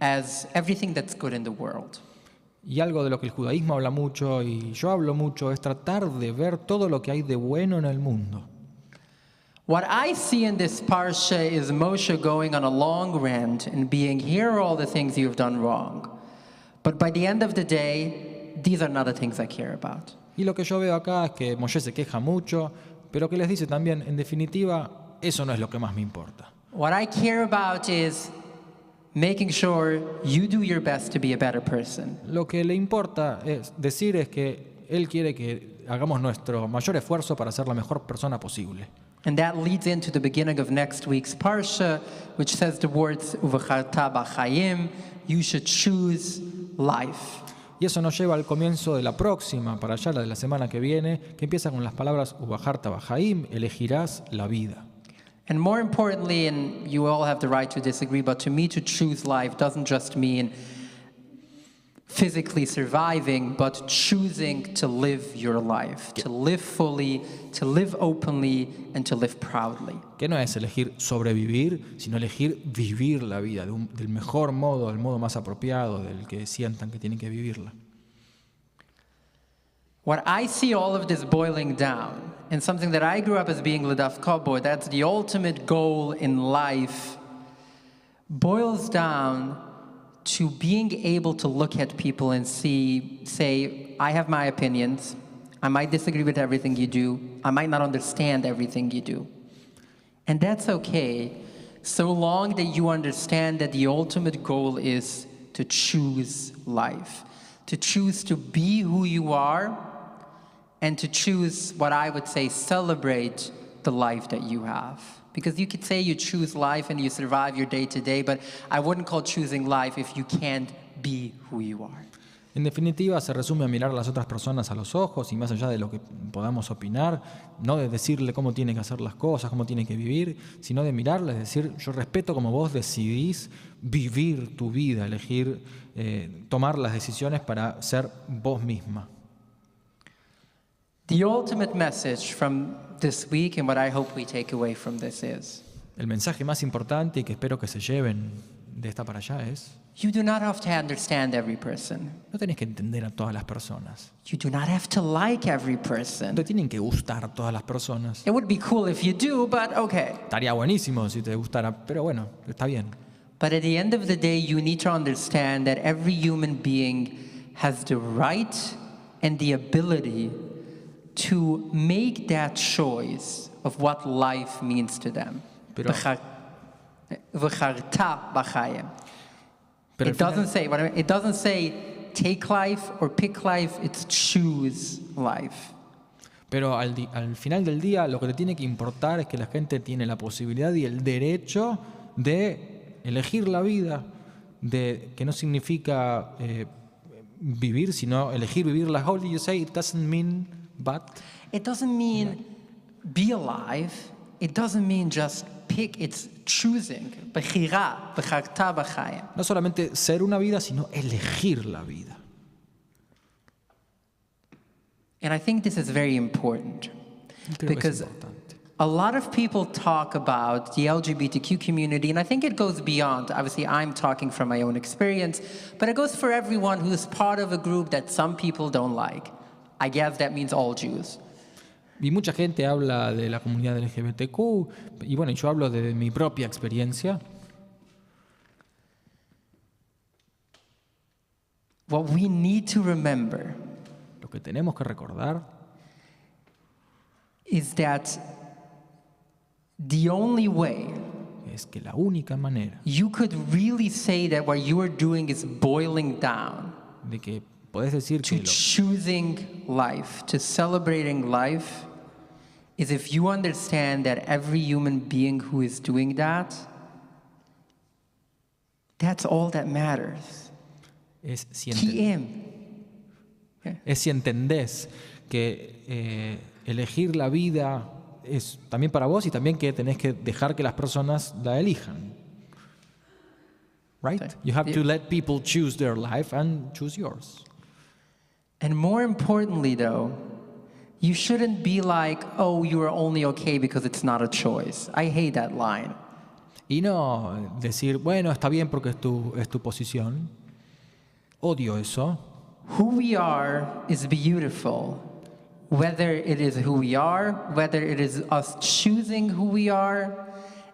as everything that's good in the world. Y algo de lo que el judaísmo habla mucho y yo hablo mucho es tratar de ver todo lo que hay de bueno en el mundo. What I see in this parsha is Moshe going on a long rant and being, here are all the things you've done wrong. But by the end of the day, these are not the things I care about. Y lo que yo veo acá es que Moshe se queja mucho, pero que les dice también, en definitiva, eso no es lo que más me importa. What I care about is making sure you do your best to be a better person. Lo que le importa es decir es que él quiere que hagamos nuestro mayor esfuerzo para ser la mejor persona posible. And that leads into the beginning of next week's parsha, which says the words, "Uvacharta b'chayim," you should choose life. Y eso nos lleva al comienzo de la próxima, para allá la de la semana que viene, que empieza con las palabras Ubajarta Bajaim, elegirás la vida. And more importantly, and you all have the right to disagree, but to me to choose life doesn't just mean physically surviving, but choosing to live your life, to live fully, to live openly, and to live proudly. Que no es elegir sobrevivir, sino elegir vivir la vida del mejor modo, del modo más apropiado, del que sientan que tienen que vivirla. What I see all of this boiling down, and something that I grew up as being Ledaf Kabor, that's the ultimate goal in life, boils down to being able to look at people and say, I have my opinions, I might disagree with everything you do, I might not understand everything you do. And that's okay, so long that you understand that the ultimate goal is to choose life, to choose to be who you are, and to choose what I would say, celebrate the life that you have. Because you could say you choose life and you survive your day to day, but I wouldn't call choosing life if you can't be who you are. En definitiva, se resume a mirar a las otras personas a los ojos y más allá de lo que podamos opinar, no de decirle cómo tiene que hacer las cosas, cómo tiene que vivir, sino de mirarle, es decir, yo respeto como vos decidís vivir tu vida, elegir, tomar las decisiones para ser vos misma. The ultimate message from this week and what I hope we take away from this is, El mensaje más importante y que espero que se lleven de esta para allá es You do not have to understand every person. No tenés que entender a todas las personas. You do not have to like every No person. te tienen que gustar todas las personas. It would be cool if you do, but okay. Estaría buenísimo si te gustara, pero bueno, está bien. But at the end of the day, you need to understand that every human being has the right and the ability to make that choice of what life means to them. Pero- V'charta b'chayim. Pero It doesn't say take life or pick life, it's choose life. Pero al final del día lo que te tiene que importar es que la gente tiene la posibilidad y el derecho de elegir la vida, que no significa vivir, sino elegir vivirla. How do you say? It doesn't mean but. It doesn't mean be alive. It doesn't mean just pick, it's choosing. Bechira, becharta b'chayim. No solamente ser una vida, sino elegir la vida. And I think this is very important Y creo que es because importante. a lot of people talk about the LGBTQ community, and I think it goes beyond. Obviously, I'm talking from my own experience, but it goes for everyone who's part of a group that some people don't like. I guess that means all Jews. Y mucha gente habla de la comunidad LGBTQ, y bueno, yo hablo de mi propia experiencia. What we need to remember Lo que tenemos que recordar is that the only way es que la única manera you could really say that what you are doing is boiling down de que podés decir to que choosing life, to celebrating life, is if you understand that every human being who is doing that, that's all that matters. es si, Ki'im. si entendés que elegir la vida es también para vos y también que tenés que dejar que las personas la elijan. Right? Sí. You have to let people choose their life and choose yours. And more importantly, though, you shouldn't be like, oh, you are only okay because it's not a choice. I hate that line. Y no decir, bueno, está bien porque es tu posición. Odio eso. Who we are is beautiful. Whether it is who we are, whether it is us choosing who we are,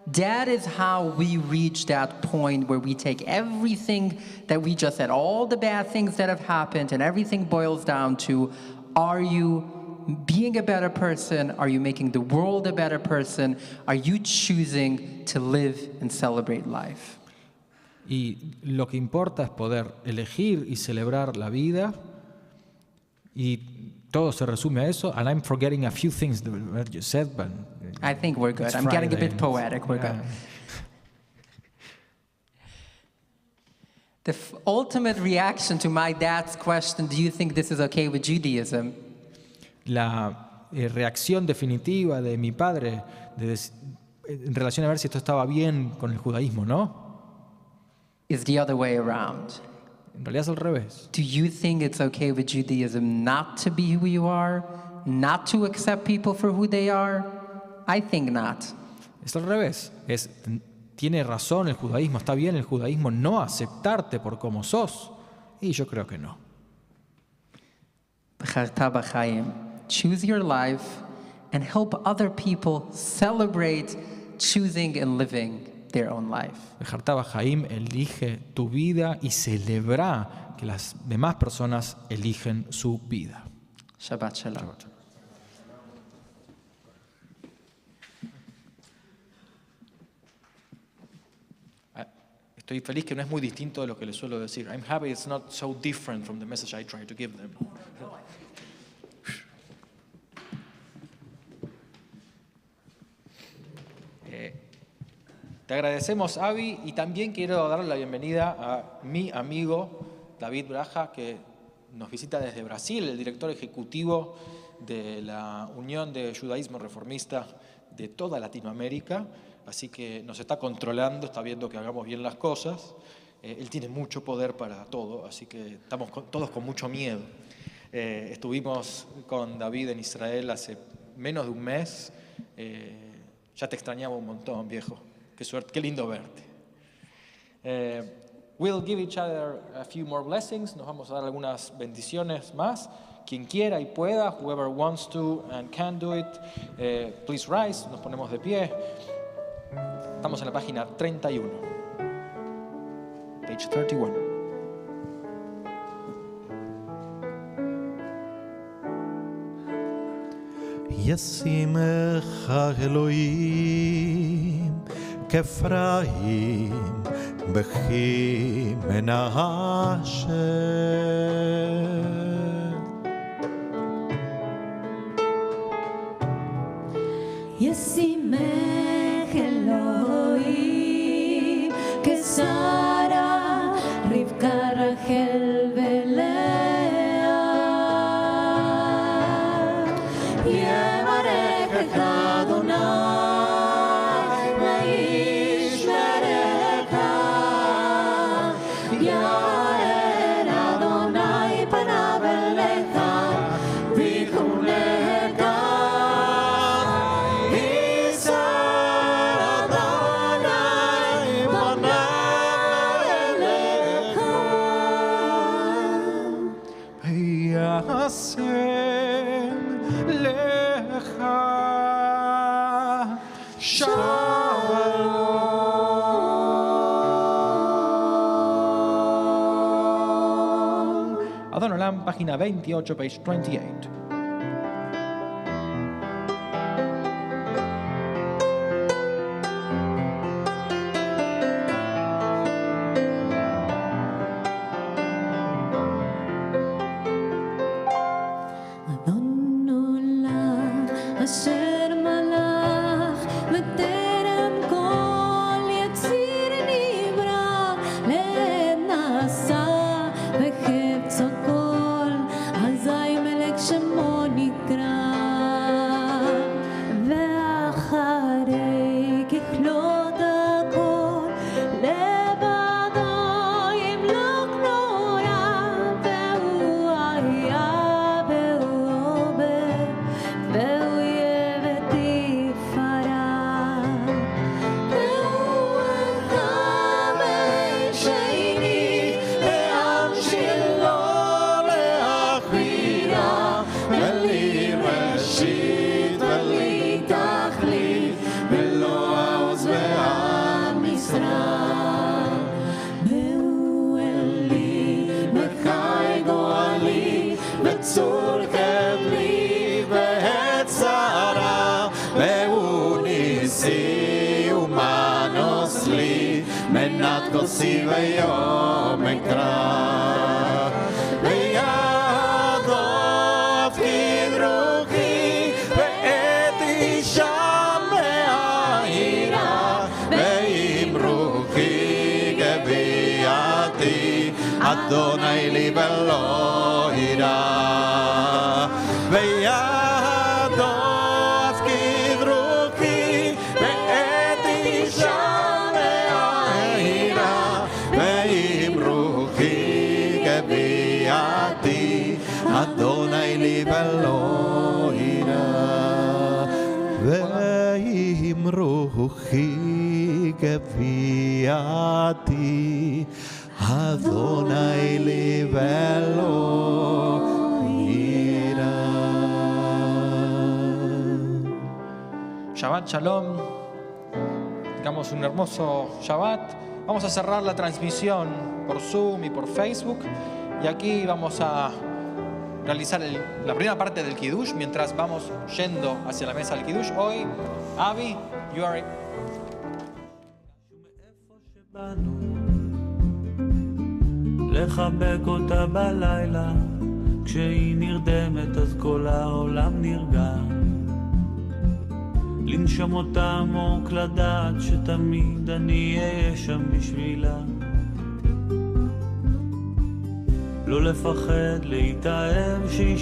that is how we reach that point where we take everything that we just said, all the bad things that have happened, and everything boils down to, are you being a better person? Are you making the world a better person? Are you choosing to live and celebrate life? Y lo que importa es poder elegir y celebrar la vida. Y todo se resume a eso. And I'm forgetting a few things that you said, but I think we're good. it's I'm getting a Friday. bit poetic. We're good. The ultimate reaction to my dad's question, do you think this is okay with Judaism? La reacción definitiva de mi padre en relación a ver si esto estaba bien con el judaísmo, ¿no? Is the other way around. En realidad es al revés. Do you think it's okay with Judaism not to be who you are, not to accept people for who they are? I think not. Es al revés. Tiene razón el judaísmo, está bien el judaísmo no aceptarte por como sos. Y yo creo que no. B'charta b'chayim. Choose your life and help other people celebrate choosing and living their own life. Libertad Bajaim elige tu vida y celebra que las demás personas eligen su vida. Shabbat shalom. Estoy feliz que no es muy distinto de lo que les suelo decir. I'm happy it's not so different from the message I try to give them. Te agradecemos, Avi, y también quiero darle la bienvenida a mi amigo David Braja, que nos visita desde Brasil, el director ejecutivo de la Unión de Judaísmo Reformista de toda Latinoamérica. Así que nos está controlando, está viendo que hagamos bien las cosas. Él tiene mucho poder para todo, así que estamos todos con mucho miedo. Estuvimos con David en Israel hace menos de un mes. Ya te extrañaba un montón, viejo. Qué suerte, qué lindo verte. We'll give each other a few more blessings. Nos vamos a dar algunas bendiciones más. Quien quiera y pueda, whoever wants to and can do it, please rise. Nos ponemos de pie. Estamos en la página 31. Page 31. ישימך אלוהים כאפרים בכי מנשה ישימך אלוהים כשרה רבקה רחל ולאה יברכך אדוני וישמרך יאר אדוני פניו אליך ויחונך השם לך Shalom. Adon Olam, página 28, page 28. אשר מלך בטרם כל יציר נברא לעת נעשה וחפצו כל אזי מלך שמו נקרא ואחרי ככלות הכל לבדו ימלוך נורא והוא היה והוא עובד והוא צור חבלי ועת שרה והוא ניסי ומנוס לי מנת כוסי ויום אקרא וידו הפקיד רוחי ואת אישה מהעירה ועם רוחי גביעתי אדוני לי ולא יירא וידו הפקיד רוחי ואת אישה מהעירה ועם רוחי גביעתי אדוני לי ולא יירא ועם רוחי גביעתי אדוני לי ולא יירא. Shabbat Shalom. Tengamos un hermoso Shabbat. Vamos a cerrar la transmisión por Zoom y por Facebook. Y aquí vamos a realizar la primera parte del Kiddush mientras vamos yendo hacia la mesa del Kiddush. Hoy, Avi, you are... לחבק אותה בלילה, כשהיא נרדמת אז כל העולם נרגע. לנשום אותה עמוק לדעת שתמיד אני אהיה שם בשבילה. לא לפחד להתאהב שהיא